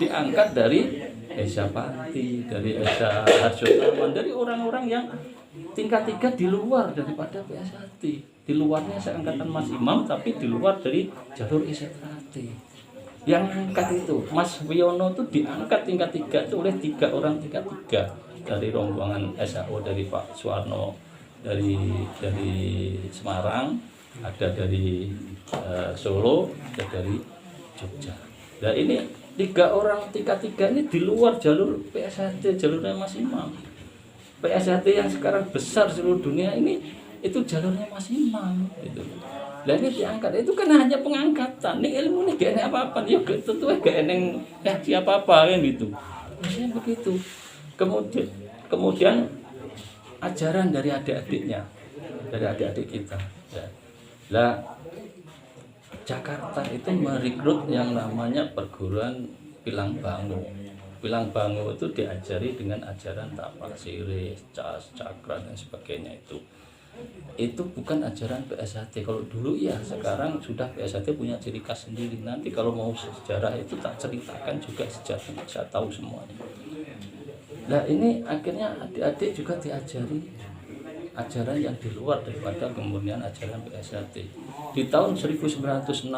Diangkat dari Esa Panti, dari Esa Harjotaman, dari orang-orang yang tingkat 3 di luar daripada PSHT. Di luarnya seangkatan Mas Imam, tapi di luar dari jalur SHT. Yang angkat itu Mas Wiono itu diangkat tingkat 3 itu oleh 3 orang tingkat 3 dari rombongan SAO, dari Pak Suwarno dari Semarang, ada dari Solo, ada dari Jogja. Nah ini tiga ini di luar jalur PSHT, jalurnya Mas Imam. PSHT yang sekarang besar seluruh dunia ini itu jalurnya Mas Imam gitu. Lah ini diangkat itu kan hanya pengangkatan. Ini ilmu ini gak enak apa-apa. Ya tentu gak enak siapa-apa kan gitu. Maksudnya begitu. Kemudian ajaran dari adik-adiknya, dari adik-adik kita. Ya. Lah Jakarta itu merekrut yang namanya perguruan Pilang Bangu. Pilang Bangu itu diajari dengan ajaran tapak sirih, cas, cakra dan sebagainya itu. Itu bukan ajaran PSHT. Kalau dulu ya, sekarang sudah PSHT punya ciri khas sendiri. Nanti kalau mau sejarah itu tak ceritakan juga sejarah, saya tahu semuanya. Nah ini akhirnya adik-adik juga diajari ajaran yang di luar daripada kemudian ajaran PSHT. Di tahun 1961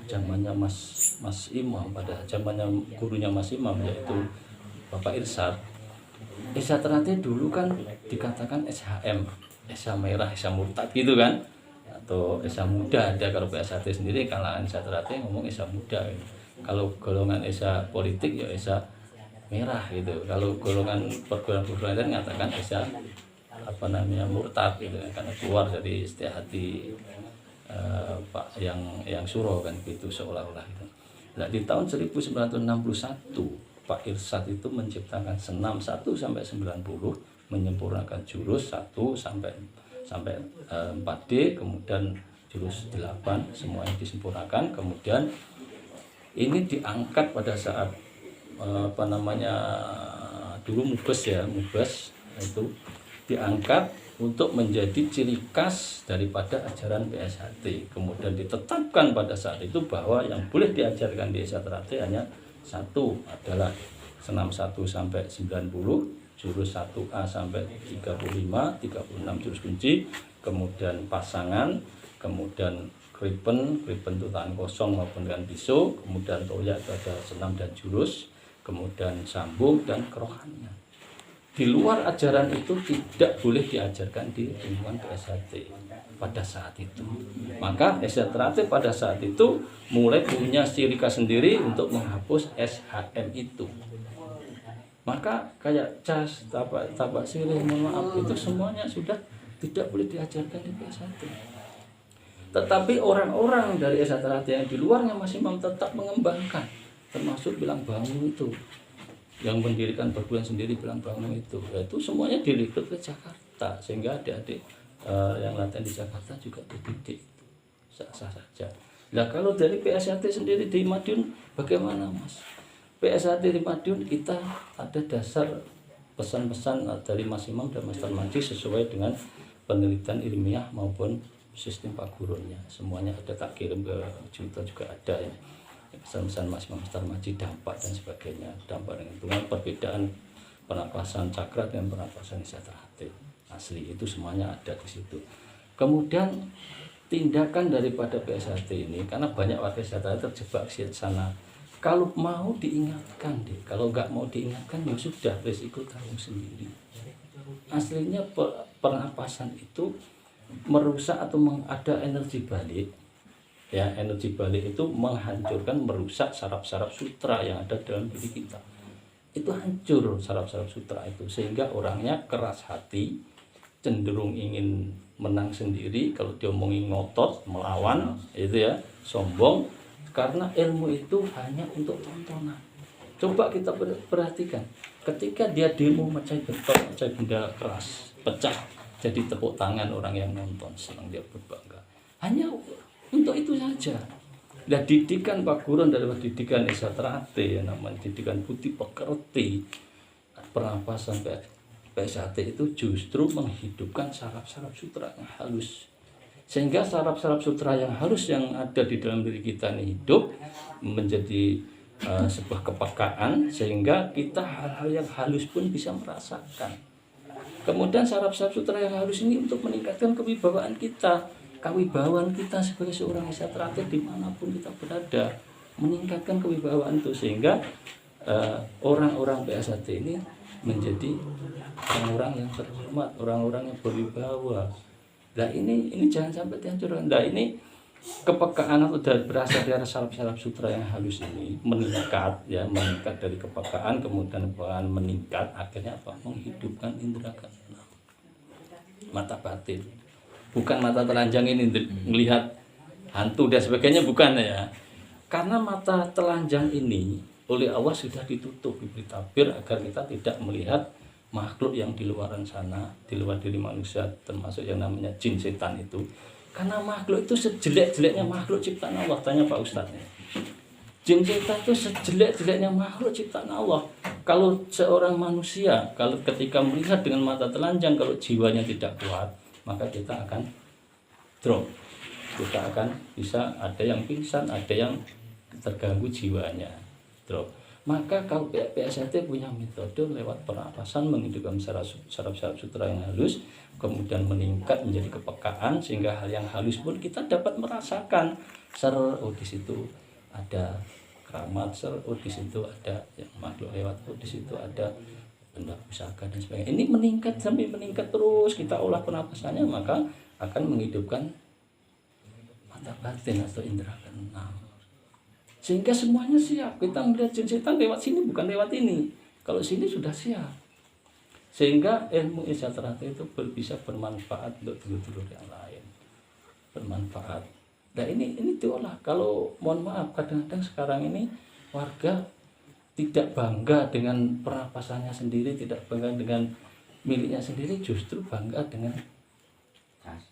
zamannya Mas Imam, pada zamannya gurunya Mas Imam yaitu Bapak Irsyad. Esa Ternate dulu kan dikatakan SHM, Esa Merah, Esa Murtad gitu kan, atau Esa Muda. Ada kalau PSHT sendiri kalangan Esa Ternate ngomong Esa Muda gitu. Kalau golongan Esa politik ya Esa Merah gitu. Kalau golongan perguruan lain mengatakan Esa Murtad gitu karena keluar dari setia hati Pak yang Suro kan gitu seolah-olah gitu. Nah di tahun 1961 Pak Irsyad itu menciptakan senam 1 sampai 90, menyempurnakan jurus 1 sampai 4D, kemudian jurus 8 semuanya disempurnakan. Kemudian ini diangkat pada saat dulu Mubes itu diangkat untuk menjadi ciri khas daripada ajaran PSHT. Kemudian ditetapkan pada saat itu bahwa yang boleh diajarkan di Esa Ternate hanya 1 adalah senam 1 sampai 90, jurus 1A sampai 35, 36 jurus kunci, kemudian pasangan, kemudian kripen itu tangan kosong maupun dengan pisau, kemudian toya itu ada senam dan jurus, kemudian sambung dan kerohanian. Di luar ajaran itu tidak boleh diajarkan di lingkungan PSHT pada saat itu. Maka Esa Ternate pada saat itu mulai punya ciri khas sendiri untuk menghapus SHM itu. Maka kayak cas, tapak sirih, mohon maaf, itu semuanya sudah tidak boleh diajarkan di PSHT. Tetapi orang-orang dari Esa Ternate yang di luarnya Mas Imam tetap mengembangkan, termasuk Pilang Bangu itu. Yang mendirikan perguruan sendiri Pilang Bangu itu semuanya direkrut ke Jakarta, sehingga adik-adik yang latihan di Jakarta juga dididik sah-sah saja. Nah kalau dari PSHT sendiri di Madiun bagaimana Mas? PSHT di Madiun kita ada dasar pesan-pesan dari Mas Imam dan Mas Tarmaji sesuai dengan penelitian ilmiah maupun sistem pagurunnya, semuanya ada, tak kirim ke Juta juga ada ya. Pesan-pesan Mas Imam Tarmaji, dampak dan sebagainya, dampak dengan perbedaan pernapasan cakra dan pernapasan Esa Ternate asli itu semuanya ada di situ. Kemudian tindakan daripada PSHT ini, karena banyak warga Esa Ternate terjebak di sana, kalau mau diingatkan deh, kalau nggak mau diingatkan ya sudah, resiko tanggung sendiri. Aslinya pernapasan itu merusak atau ada energi balik. Ya, energi balik itu menghancurkan, merusak saraf-saraf sutra yang ada dalam diri kita. Itu hancur saraf-saraf sutra itu, sehingga orangnya keras hati, cenderung ingin menang sendiri, kalau diomongin ngotot, melawan, itu ya, sombong, karena ilmu itu hanya untuk tontonan. Coba kita perhatikan, ketika dia demo mecah beton, mecah benda keras, pecah, jadi tepuk tangan orang yang nonton, senang, dia berbangga. Hanya untuk itu saja. Nah, didikan paguron dari didikan Esa Ternate yang namanya didikan budi pekerti pernapasan PSHT itu justru menghidupkan saraf-saraf sutra yang halus, sehingga saraf-saraf sutra yang halus yang ada di dalam diri kita ini hidup menjadi sebuah kepekaan, sehingga kita hal-hal yang halus pun bisa merasakan. Kemudian saraf-saraf sutra yang halus ini untuk meningkatkan kewibawaan kita, kewibawaan kita sebagai seorang Esa Ternate dimanapun kita berada, meningkatkan kewibawaan itu, sehingga orang-orang PSHT ini menjadi orang-orang yang terhormat, orang-orang yang berwibawa. Nah ini jangan sampai dihancurkan. Nah ini kepekaan atau berasal dari saraf-saraf sutra yang halus ini meningkat dari kepekaan, kemudian kepekaan meningkat, akhirnya apa? Menghidupkan indera keenam, mata batin. Bukan mata telanjang ini melihat hantu dan sebagainya, bukan ya. Karena mata telanjang ini oleh Allah sudah ditutup, diberi tabir agar kita tidak melihat makhluk yang di luar sana, di luar diri manusia, termasuk yang namanya jin setan itu. Karena makhluk itu sejelek-jeleknya makhluk ciptaan Allah. Tanya Pak Ustadz, jin setan itu sejelek-jeleknya makhluk ciptaan Allah. Kalau seorang manusia, kalau ketika melihat dengan mata telanjang, kalau jiwanya tidak kuat, maka kita akan drop. Kita akan bisa ada yang pingsan, ada yang terganggu jiwanya, drop. Maka kalau pihak PSHT punya metode lewat pernapasan menghidupkan saraf-saraf sutra yang halus, kemudian meningkat menjadi kepekaan, sehingga hal yang halus pun kita dapat merasakan. Di situ ada keramat, di situ ada yang makhluk lewat, di situ ada benda pusaka dan sebagainya. Ini meningkat sampai meningkat terus, kita olah pernapasannya, maka akan menghidupkan mata batin atau indera keenam. Sehingga semuanya siap. Kita melihat jin setan lewat sini, bukan lewat ini. Kalau sini sudah siap. Sehingga ilmu Isyarat itu bisa bermanfaat untuk dulur-dulur yang lain. Bermanfaat. Nah ini diolah. Kalau mohon maaf, kadang-kadang sekarang ini warga tidak bangga dengan pernapasannya sendiri, tidak bangga dengan miliknya sendiri, justru bangga dengan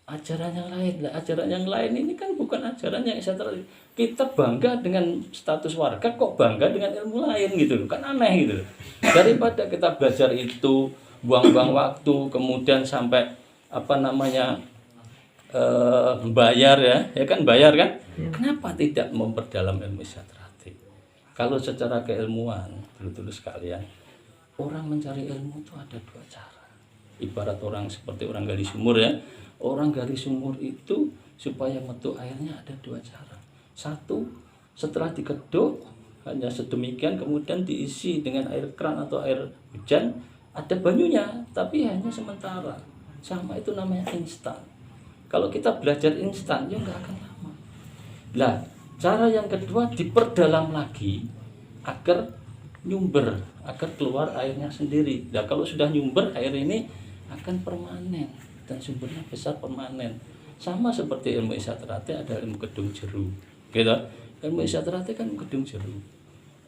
ajaran yang lain. Nah, ajaran yang lain ini kan bukan ajaran yang Isyarat. Kita bangga dengan status warga, kok bangga dengan ilmu lain gitu, kan aneh gitu. Daripada kita belajar itu, buang-buang waktu, kemudian sampai bayar ya kan bayar kan? Kenapa tidak memperdalam ilmu Isyarat? Kalau secara keilmuan, dulu sekalian, orang mencari ilmu itu ada dua cara. Ibarat orang seperti orang gali sumur ya. Orang gali sumur itu supaya metu airnya ada dua cara. Satu, setelah dikeduk hanya sedemikian, kemudian diisi dengan air keran atau air hujan, ada banyunya, tapi hanya sementara. Sama itu namanya instan. Kalau kita belajar instan, ya nggak akan lama. Nah, cara yang kedua diperdalam lagi agar nyumber, agar keluar airnya sendiri. Nah, kalau sudah nyumber, air ini akan permanen dan sumbernya besar permanen. Sama seperti ilmu Isyarat, ada ilmu kedung jeru. Gitu. Ilmu Isyarat kan kedung jeru.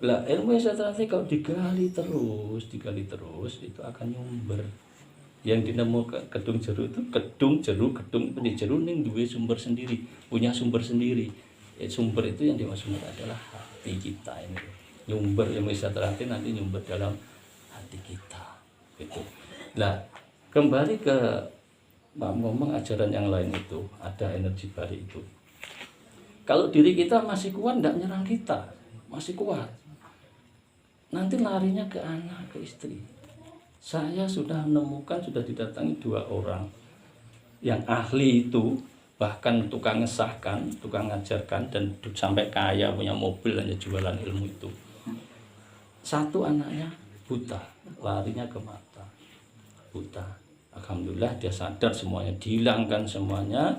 Lah, ilmu Isyarat kalau digali terus itu akan nyumber. Yang dinamakan kedung jeru itu kedung jeru ning duwe sumber sendiri, punya sumber sendiri. Sumber itu yang dimaksud adalah hati kita ini. Nyumber ilmu Isyarat nanti nyumber dalam hati kita. Gitu. Nah, kembali ke ngomong ajaran yang lain itu, ada energi bari itu. Kalau diri kita masih kuat, tidak nyerang kita, masih kuat, nanti larinya ke anak, ke istri. Saya sudah menemukan, sudah didatangi 2 orang yang ahli itu, bahkan tukang ngesahkan, tukang ngajarkan, dan sampai kaya, punya mobil, hanya jualan ilmu itu. Satu anaknya buta, larinya ke mata, buta. Alhamdulillah dia sadar semuanya, dihilangkan semuanya.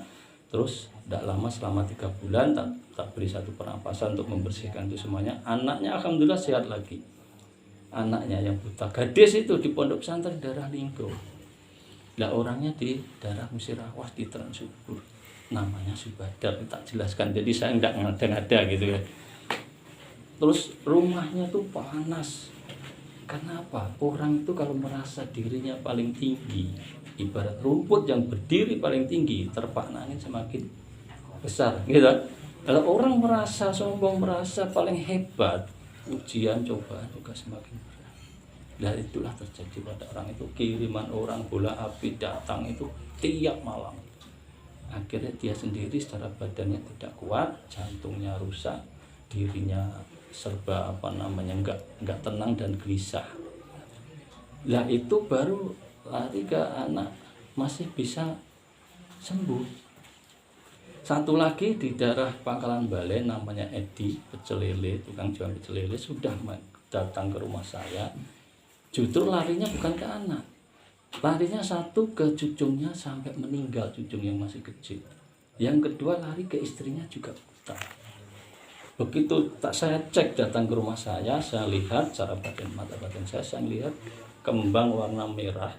Terus tidak lama, selama 3 bulan tak beri satu pernapasan untuk membersihkan itu semuanya. Anaknya alhamdulillah sehat lagi. Anaknya yang buta, gadis itu di pondok pesantren daerah Linggo. Nah, orangnya di daerah Musirawas di Transubur. Namanya Subadar, tak jelaskan. Jadi saya tidak ngada-ngada gitu ya. Terus rumahnya tuh panas. Kenapa? Orang itu kalau merasa dirinya paling tinggi, ibarat rumput yang berdiri paling tinggi, terpaan angin semakin besar, gitu. Kalau orang merasa sombong, merasa paling hebat, ujian, cobaan juga semakin berat. Dan itulah terjadi pada orang itu. Kiriman orang bola api datang itu tiap malam. Akhirnya dia sendiri secara badannya tidak kuat, jantungnya rusak, dirinya serba enggak tenang dan gelisah. Lah itu baru lari ke anak, masih bisa sembuh. Satu lagi di daerah Pangkalan Bale, namanya Edi, pecel lele, tukang jual pecel lele, sudah datang ke rumah saya. Justru larinya bukan ke anak, larinya satu ke cucunya sampai meninggal, cucu yang masih kecil. Yang kedua lari ke istrinya juga buta. Begitu saya cek datang ke rumah saya lihat cara mata batin saya lihat kembang warna merah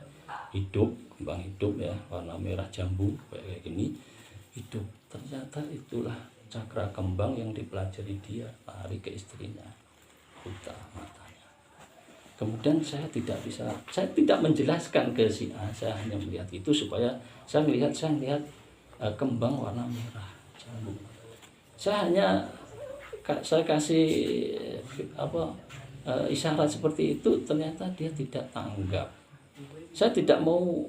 hidup, kembang hidup ya, warna merah jambu kayak gini hidup. Ternyata itulah cakra kembang yang dipelajari dia, lari ke istrinya, buta matanya. Kemudian saya tidak menjelaskan ke si A, saya hanya melihat itu supaya saya melihat kembang warna merah jambu. Saya kasih isyarat seperti itu, ternyata dia tidak tanggap. Saya tidak mau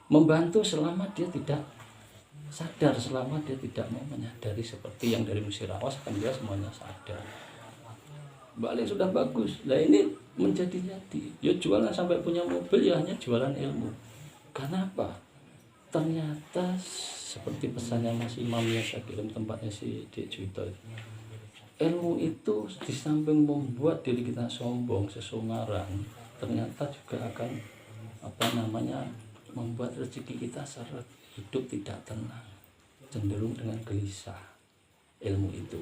membantu selama dia tidak sadar, selama dia tidak mau menyadari seperti yang dari musyawarah kan dia semuanya sadar. Balik sudah bagus. Nah ini menjadi ya jualan sampai punya mobil ya hanya jualan ilmu. Karena apa? Ternyata seperti pesannya Mas Imam yang saya kirim tempatnya si Dek Juwito, ilmu itu di samping membuat diri kita sombong, sesongaran, ternyata juga akan membuat rezeki kita seret, hidup tidak tenang, cenderung dengan gelisah. Ilmu itu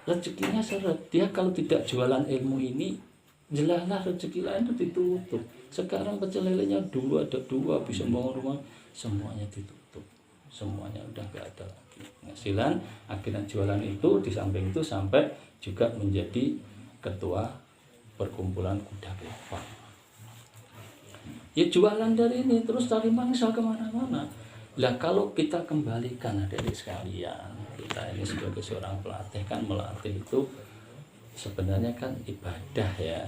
rezekinya seret. Dia kalau tidak jualan ilmu ini, jelaslah rezeki lain itu ditutup. Sekarang pecel lelenya dulu ada 2 bisa bangun rumah, semuanya ditutup, semuanya udah gak ada lagi penghasilan. Akhirnya jualan itu di samping itu sampai juga menjadi ketua perkumpulan kuda kepang. Ya jualan dari ini terus cari mangsa kemana-mana. Lah kalau kita kembalikan adik-adik sekalian, kita ini sebagai seorang pelatih kan, melatih itu sebenarnya kan ibadah ya,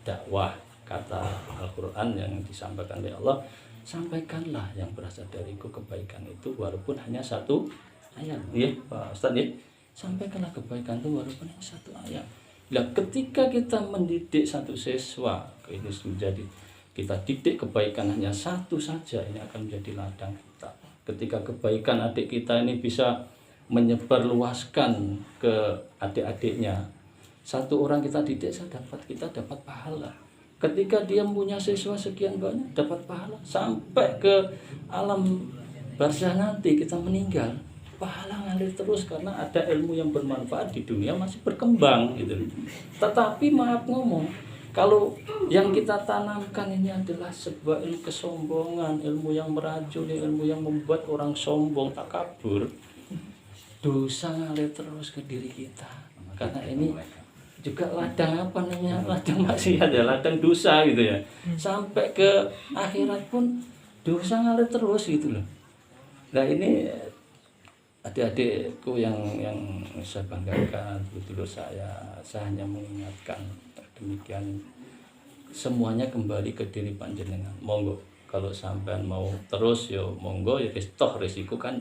dakwah. Kata Al-Quran yang disampaikan oleh Allah, sampaikanlah yang berasal dariku kebaikan itu walaupun hanya 1 ayat. Ya Pak Ustaz ya, sampaikanlah kebaikan itu walaupun hanya 1 ayat. Nah ketika kita mendidik satu siswa ini menjadi, kita didik kebaikan hanya 1 saja, ini akan menjadi ladang kita. Ketika kebaikan adik kita ini bisa menyebarluaskan ke adik-adiknya, 1 orang kita didik kita dapat pahala. Ketika dia punya siswa sekian banyak, dapat pahala. Sampai ke alam barzah nanti kita meninggal, pahala ngalir terus karena ada ilmu yang bermanfaat di dunia masih berkembang gitu. Tetapi maaf ngomong, kalau yang kita tanamkan ini adalah sebuah ilmu kesombongan, ilmu yang meracuni, ilmu yang membuat orang sombong, takabur, dosa ngalir terus ke diri kita. Karena ini juga ladang ladang maksiat ya, ladang dosa gitu ya. Sampai ke akhirat pun dosa ngalir terus gitu loh. Nah ini adik-adikku yang saya banggakan, betul saya hanya mengingatkan demikian, semuanya kembali ke diri panjenengan. Monggo kalau sampean mau terus yo monggo ya, toh risiko kan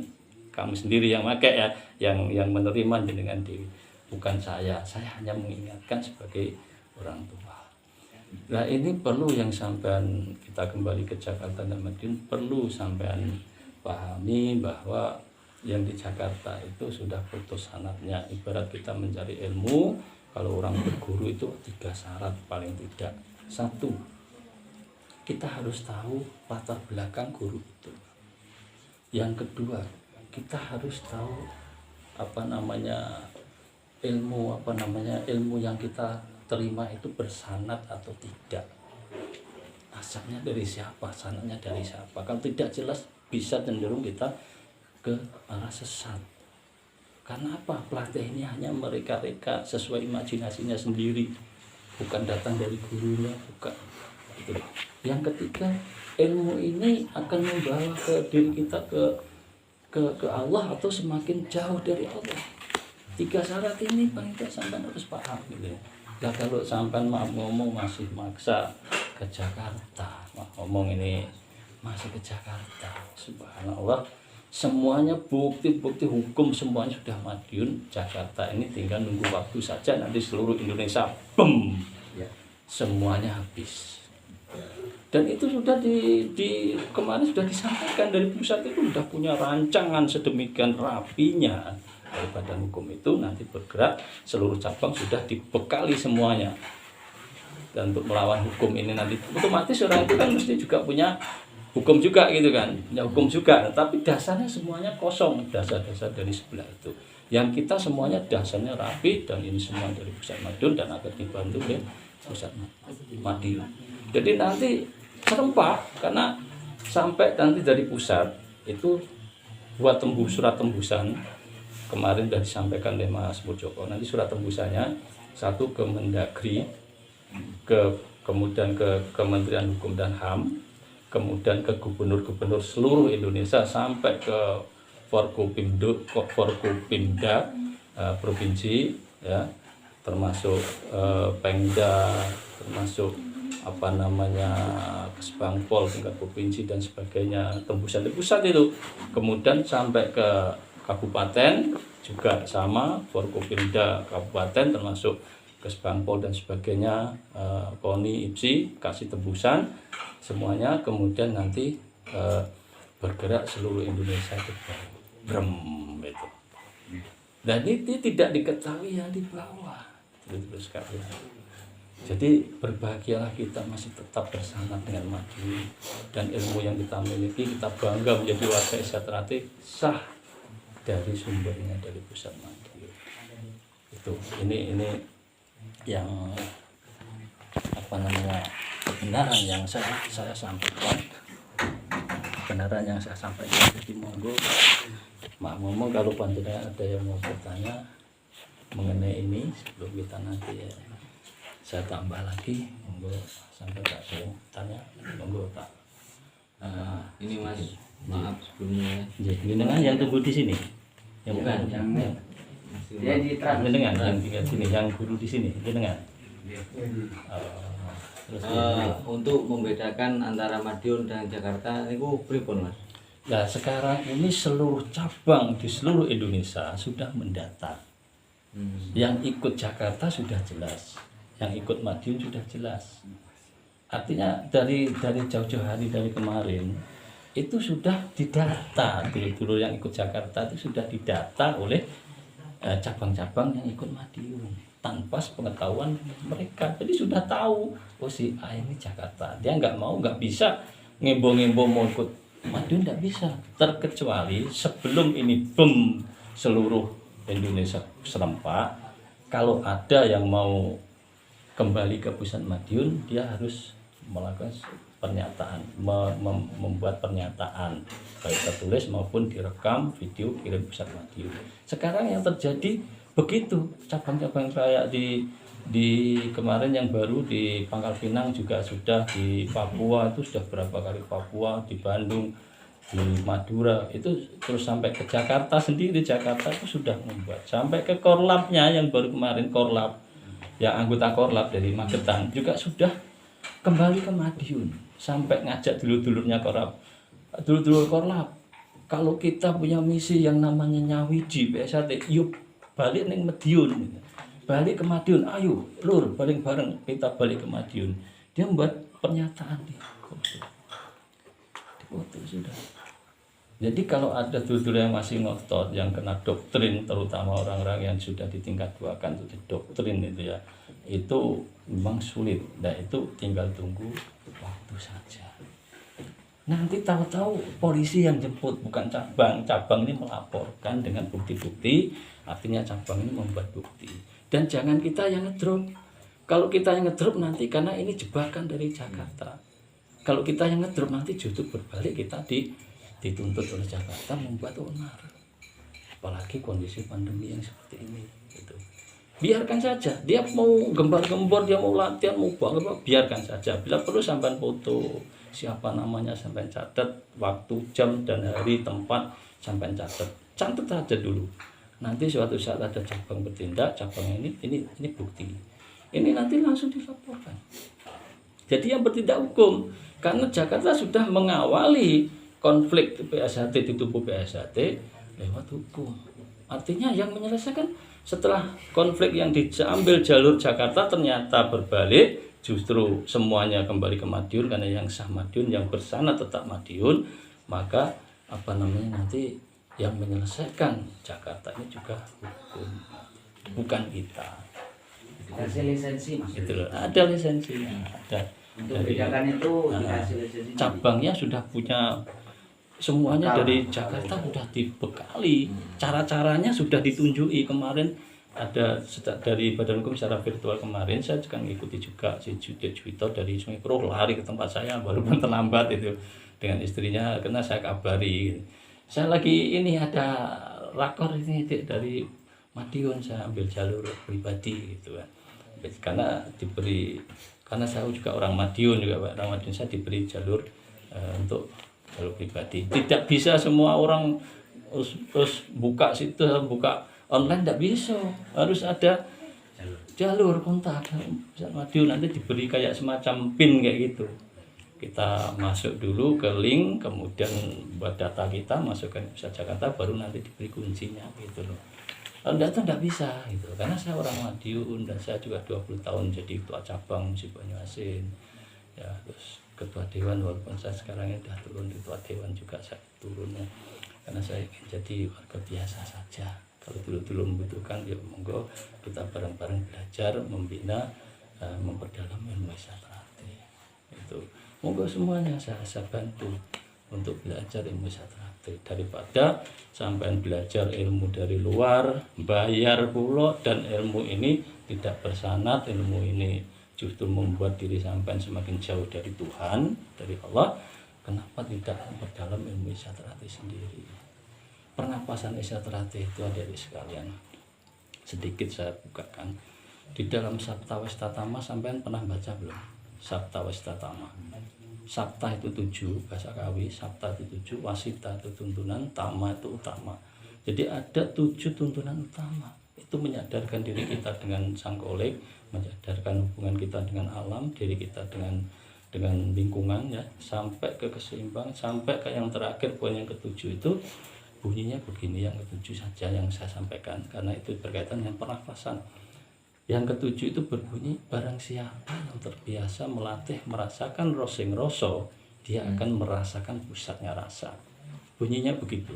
kamu sendiri yang pakai ya, yang menerima jenengan diri, bukan saya hanya mengingatkan sebagai orang tua. Nah ini perlu yang sampean, kita kembali ke Jakarta dan Madiun, perlu sampean pahami bahwa yang di Jakarta itu sudah putus sanatnya. Ibarat kita mencari ilmu, kalau orang berguru itu 3 syarat paling tidak. 1, kita harus tahu latar belakang guru itu. Yang kedua, kita harus tahu ilmu yang kita terima itu bersanad atau tidak. Asalnya dari siapa, sanadnya dari siapa. Kalau tidak jelas bisa cenderung kita ke arah sesat. Karena apa? Pelatih ini hanya mereka-reka sesuai imajinasinya sendiri, bukan datang dari gurunya, bukan. Gitu. Yang ketiga, ilmu ini akan membawa ke diri kita ke Allah atau semakin jauh dari Allah. 3 syarat ini paling tidak sampai harus paham gitu ya. Nah kalau sampai maaf ngomong masih maksa ke Jakarta, ngomong ini masih ke Jakarta, subhanallah, semuanya bukti-bukti hukum semuanya sudah Madiun, Jakarta ini tinggal nunggu waktu saja, nanti seluruh Indonesia bem semuanya habis. Dan itu sudah kemarin sudah disampaikan dari pusat, itu sudah punya rancangan sedemikian rapinya dari badan hukum itu, nanti bergerak seluruh cabang sudah dibekali semuanya. dan untuk melawan hukum ini nanti otomatis orang itu kan mesti juga punya hukum juga gitu kan, punya hukum juga, tapi dasarnya semuanya kosong, dasar-dasar dari sebelah itu. Yang kita semuanya dasarnya rapi dan ini semua dari Pusat Madiun dan akan dibantu oleh Pusat Madiun. Jadi nanti serempak karena sampai nanti dari pusat itu buat surat tembusan kemarin sudah disampaikan oleh Mas Mujoko. Nanti surat tembusannya satu ke Mendagri, kemudian ke Kementerian Hukum dan HAM, kemudian ke gubernur-gubernur seluruh Indonesia sampai ke Forkopimda provinsi ya, termasuk Pemda, termasuk Kesbangpol tingkat provinsi dan sebagainya, tembusan di pusat itu, kemudian sampai ke kabupaten juga sama, Forkopimda kabupaten termasuk Kesbangpol dan sebagainya, KONI, IPSI kasih tembusan semuanya, kemudian nanti bergerak seluruh Indonesia itu itu. Dan itu tidak diketahui yang di bawah. Terus sekalian. Jadi berbahagialah kita masih tetap bersama dengan Madiun dan ilmu yang kita miliki, kita bangga menjadi warga Esatrate sah dari sumbernya dari Pusat Madiun. Itu ini yang kebenaran yang saya sampaikan. Kebenaran yang saya sampaikan. Jadi monggo Mak ngomong kalau panjenengan ada yang mau bertanya mengenai ini sebelum kita nanti saya tambah lagi, monggo sampai tak ada yang tanya, monggo Pak. Ini Mas, maaf sebelumnya. Jenengan yang tunggu di sini, yang bukan, yang dia di jenengan yang tinggal sini, yang guru di sini, jenengan. Terus untuk membedakan antara Madiun dan Jakarta itu pripun Mas? Nah sekarang ini seluruh cabang di seluruh Indonesia sudah mendata. Yang ikut Jakarta sudah jelas, yang ikut Madiun sudah jelas. Artinya dari jauh-jauh hari dari kemarin itu sudah didata, dulu yang ikut Jakarta itu sudah didata oleh cabang-cabang yang ikut Madiun tanpa sepengetahuan mereka. Jadi sudah tahu, oh si A ini Jakarta, dia nggak bisa ngembo-ngembo mau ikut Madiun, tidak bisa, terkecuali sebelum ini seluruh Indonesia serempak, kalau ada yang mau kembali ke Pusat Madiun, dia harus melakukan pernyataan, membuat pernyataan baik tertulis maupun direkam video kirim Pusat Madiun. Sekarang yang terjadi begitu, cabang-cabang kayak di kemarin yang baru di Pangkal Pinang juga sudah, di Papua itu sudah berapa kali, Papua, di Bandung, di Madura itu, terus sampai ke Jakarta sendiri. Jakarta itu sudah membuat, sampai ke Korlapnya yang baru kemarin, Korlap yang anggota Korlap dari Magetan juga sudah kembali ke Madiun, sampai ngajak dulur-dulurnya Korlap, dulur-dulur Korlap, kalau kita punya misi yang namanya nyawiji PSAT, yuk balik ning Madiun, balik ke Madiun, ayo lur balik bareng, kita balik ke Madiun. Dia membuat pernyataan di foto sudah. Jadi kalau ada dulur-dulur yang masih ngotot, yang kena doktrin, terutama orang-orang yang sudah di tingkat 2 kan itu doktrin itu ya, itu memang sulit. Nah itu tinggal tunggu waktu saja. Nanti tahu-tahu polisi yang jemput, bukan cabang. Cabang ini melaporkan dengan bukti-bukti, artinya cabang ini membuat bukti. Dan jangan kita yang ngedrop. Kalau kita yang ngedrop nanti, karena ini jebakan dari Jakarta. Kalau kita yang ngedrop nanti justru berbalik, kita dituntut oleh Jakarta membuat onar. Apalagi kondisi pandemi yang seperti ini gitu. Biarkan saja, dia mau gembar-gembor, dia mau latihan, mau bangga, biarkan saja. Bila perlu sampai foto siapa namanya, sampai catat waktu, jam dan hari, tempat, sampai catat aja dulu. Nanti suatu saat ada cabang bertindak, cabang ini bukti. Ini nanti langsung dilaporkan. Jadi yang bertindak hukum, karena Jakarta sudah mengawali konflik PSHT di tubuh PSHT lewat hukum. Artinya yang menyelesaikan setelah konflik yang diambil jalur Jakarta ternyata berbalik, justru semuanya kembali ke Madiun, karena yang sah Madiun, yang bersana tetap Madiun, maka nanti yang menyelesaikan Jakarta ini juga hukum, bukan kita. Dikasih lisensi Itu maksudnya. loh, ada lisensinya, ada. Untuk Dari bedakan itu Nah, dikasih lisensi. cabangnya sudah punya semuanya. Bekal. Dari Jakarta sudah dibekali, cara-caranya sudah ditunjuki. Kemarin ada dari Badan Hukum secara virtual, kemarin saya juga mengikuti juga si Juwito dari Sungai Pro lari ke tempat saya walaupun terlambat itu dengan istrinya, karena saya kabari saya lagi ini ada rakor ini dari Madiun, saya ambil jalur pribadi gitu kan, karena saya juga orang Madiun juga Pak, orang Madiun, saya diberi jalur untuk jalur pribadi. Tidak bisa semua orang terus buka situ, buka online, tidak bisa, harus ada jalur kontak. Madiun nanti diberi kayak semacam PIN kayak gitu, kita masuk dulu ke link, kemudian buat data kita masukkan ke Pusat Jakarta, baru nanti diberi kuncinya gitu loh. Kalau enggak itu enggak bisa gitu, karena saya orang Madiun dan saya juga 20 tahun jadi ketua cabang Musik Banyuasin ya, terus ketua dewan, walaupun saya sekarang sudah turun ketua dewan juga, saya turunnya karena saya ingin jadi warga biasa saja. Kalau dulu membutuhkan ya monggo kita bareng-bareng belajar, membina, memperdalam ilmu Isatrate itu, monggo semuanya saya bantu untuk belajar ilmu Isatrate, daripada sampai belajar ilmu dari luar bayar pula dan ilmu ini tidak bersanad, ilmu ini justru membuat diri sampai semakin jauh dari Tuhan, dari Allah. Kenapa tidak memperdalam ilmu Isatrate sendiri? Pernapasan Isatrate itu adik-adik sekalian, sedikit saya bukakan. Di dalam Sapta Westatama sampean pernah baca belum? Sapta Westatama. Sapta itu 7 bahasa Kawi, Sapta itu 7, Wasita itu tuntunan, Tama itu utama. Jadi ada 7 tuntunan utama. Itu menyadarkan diri kita dengan Sang Kolek, menyadarkan hubungan kita dengan alam, diri kita dengan lingkungan ya, sampai ke keseimbangan, sampai ke yang terakhir, poin yang ke-7 itu bunyinya begini, yang ke-7 saja yang saya sampaikan karena itu berkaitan dengan pernafasan. Yang ke-7 itu berbunyi, barang siapa yang terbiasa melatih merasakan rosing roso, dia akan merasakan pusatnya rasa. Bunyinya begitu.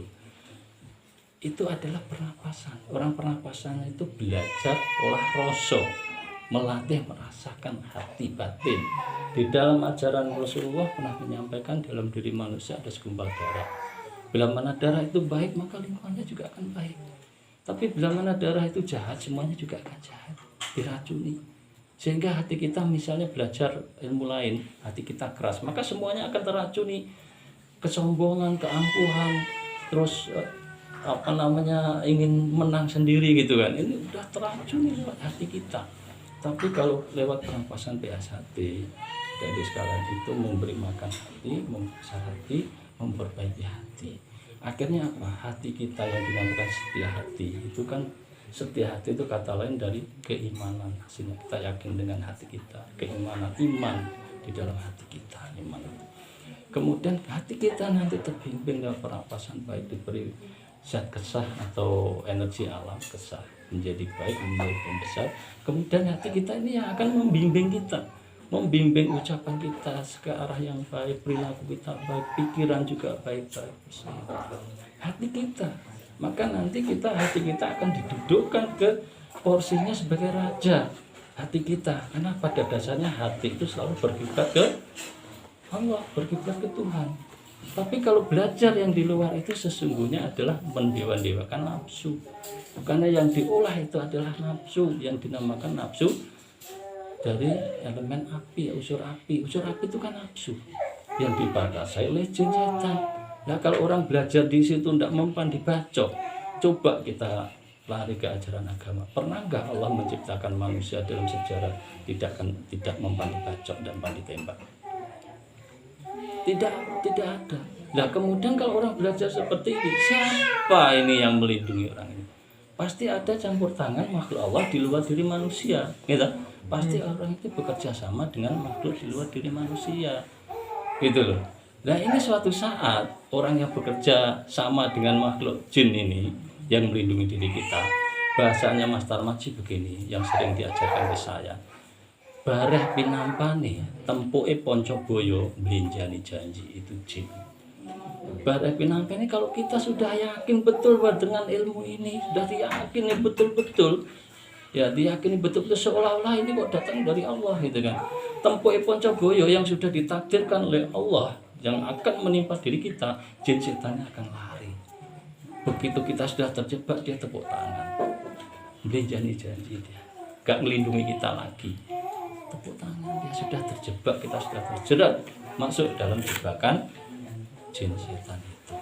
Itu adalah pernapasan. Orang pernapasan itu belajar olah roso, melatih merasakan hati batin. Di dalam ajaran Rasulullah pernah menyampaikan, dalam diri manusia ada segumpal darah. Bila mana darah itu baik, maka lingkungannya juga akan baik. Tapi bila mana darah itu jahat, semuanya juga akan jahat, diracuni. Sehingga hati kita misalnya belajar ilmu lain, hati kita keras, maka semuanya akan teracuni. Kesombongan, keangkuhan, terus ingin menang sendiri gitu kan, ini udah teracuni lewat hati kita. Tapi kalau lewat pernapasan PSHT, dari sekalian itu memberi makan hati, membesar hati, memperbaiki hati. Akhirnya apa? Hati kita yang dinamakan setia hati itu kan, setia hati itu kata lain dari keimanan. Hasilnya kita yakin dengan hati kita, keimanan, iman di dalam hati kita, iman. Kemudian hati kita nanti terbimbing dalam pernapasan baik, diberi zat kesah atau energi alam kesah menjadi baik, menjadi membesar. Kemudian hati kita ini yang akan membimbing kita, membimbing ucapan kita ke arah yang baik, perilaku kita baik, pikiran juga baik-baik. Hati kita, maka nanti hati kita akan didudukkan ke porsinya sebagai raja hati kita, karena pada dasarnya hati itu selalu berkiblat ke Allah, berkiblat ke Tuhan. Tapi kalau belajar yang di luar itu sesungguhnya adalah mendewa-dewakan nafsu, karena yang diolah itu adalah nafsu, yang dinamakan nafsu dari elemen api, unsur api. Unsur api itu kan nafsu yang dibatasi oleh jin setan. Nah kalau orang belajar di situ tidak mempan dibacok, coba kita lari ke ajaran agama. Pernah nggak Allah menciptakan manusia dalam sejarah tidak mempan dibacok dan mempan ditembak? Tidak ada. Nah kemudian kalau orang belajar seperti ini, siapa ini yang melindungi orang ini? Pasti ada campur tangan makhluk Allah di luar diri manusia, gitu. Pasti orang itu bekerja sama dengan makhluk di luar diri manusia, gitu loh. Nah ini suatu saat orang yang bekerja sama dengan makhluk jin ini yang melindungi diri kita, bahasanya Mas Tarmaji begini, yang sering diajarkan ke saya. Bareh pinampane tempuke Poncoboyo blinjani janji, itu jin. Bareh pinampane, kalau kita sudah yakin betul bahwa dengan ilmu ini, sudah yakin betul-betul, Ya diyakini betul-betul seolah-olah ini kok datang dari Allah gitu kan. Tempuh Poncogoyo yang sudah ditakdirkan oleh Allah yang akan menimpa diri kita, jin setannya akan lari. Begitu kita sudah terjebak, dia tepuk tangan. Dia janji dia, gak melindungi kita lagi. Tepuk tangan, dia sudah terjebak, kita sudah terjerat masuk dalam jebakan jin setan itu.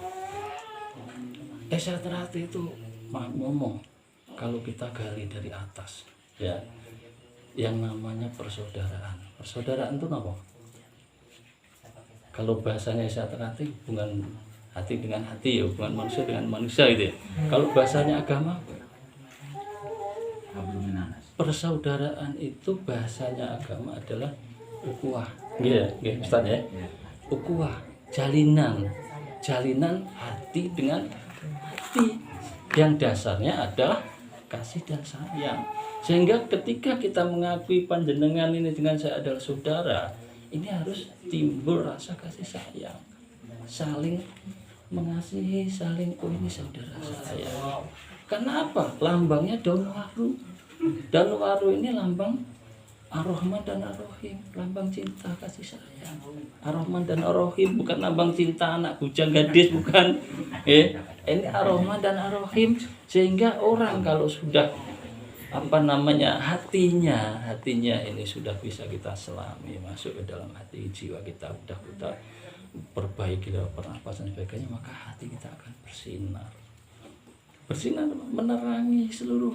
Setelah itu ngomong, kalau kita gali dari atas, ya, yang namanya persaudaraan. Persaudaraan itu apa? Kalau bahasanya setelah hubungan hati dengan hati, ya, hubungan manusia dengan manusia gitu ya. Kalau bahasanya agama, persaudaraan itu bahasanya agama adalah ukhuwah. Iya, Ustaz ya. Ukhuwah, jalinan hati dengan hati yang dasarnya adalah kasih dan sayang. Sehingga ketika kita mengakui panjenengan ini dengan saya adalah saudara, ini harus timbul rasa kasih sayang, saling mengasihi, saling ini saudara saya. Karena apa? Lambangnya daun waru. Daun waru ini lambang Ar-Rahman dan Ar-Rahim, lambang cinta kasih sayang. Ar-Rahman dan Ar-Rahim bukan lambang cinta anak bujang gadis, bukan. Ini Ar-Rahman dan Ar-Rahim, sehingga orang kalau sudah hatinya ini sudah bisa kita selami, masuk ke dalam hati jiwa kita, udah kita perbaiki lewat pernapasan sebagainya, maka hati kita akan bersinar menerangi seluruh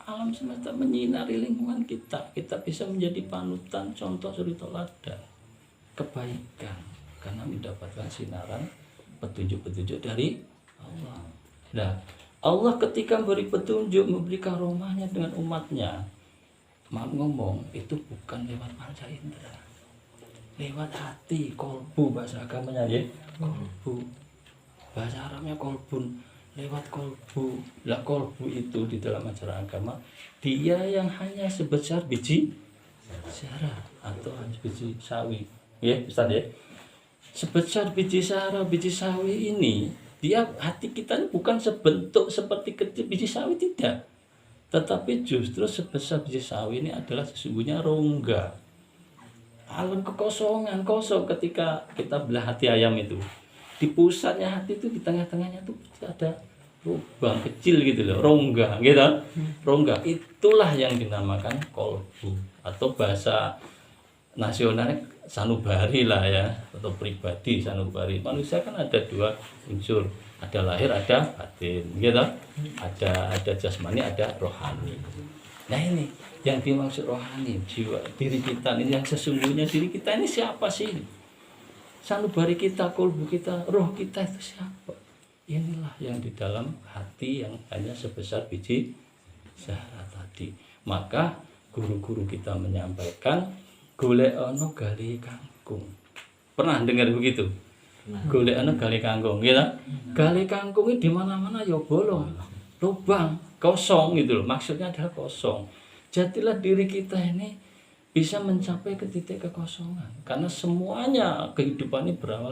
alam semesta, menyinari lingkungan kita. Kita bisa menjadi panutan, contoh suri teladan kebaikan karena mendapatkan sinaran petunjuk-petunjuk dari Allah. Nah, Allah ketika memberi petunjuk, memberi karomahnya dengan umatnya, maaf ngomong, itu bukan lewat panca indera, lewat hati, kolbu bahasa agamanya ya, kolbu, bahasa Arabnya kolbun, lewat kolbu. Lah kolbu itu di dalam ajaran agama, dia yang hanya sebesar biji zarah atau hanya biji sawi, ya Ustaz ya, sebesar biji zarah, biji sawi ini. Dia hati kita bukan sebentuk seperti kecil biji sawi, tidak. Tetapi justru sebesar biji sawi ini adalah sesungguhnya rongga. Alam kekosongan, kosong ketika kita belah hati ayam itu. Di pusatnya hati itu, di tengah-tengahnya itu ada lubang kecil gitu loh, rongga gitu. Rongga itulah yang dinamakan kolbu, atau bahasa nasionalnya sanubari lah ya, atau pribadi sanubari. Manusia kan ada dua unsur, ada lahir, ada batin gitu. Ada jasmani, ada rohani. Nah ini yang dimaksud rohani, jiwa diri kita ini, yang sesungguhnya diri kita ini siapa sih? Sanubari kita, kolbu kita, roh kita itu siapa? Inilah yang di dalam hati yang hanya sebesar biji zarah tadi. Maka guru-guru kita menyampaikan golek ana gali kangkung. Pernah dengar begitu? Golek ana gali kangkung, gitu. Gali kangkung ini di mana-mana ya bolong, lubang, kosong gitu loh. Maksudnya adalah kosong. Jadilah diri kita ini bisa mencapai ke titik kekosongan, karena semuanya kehidupan ini berawal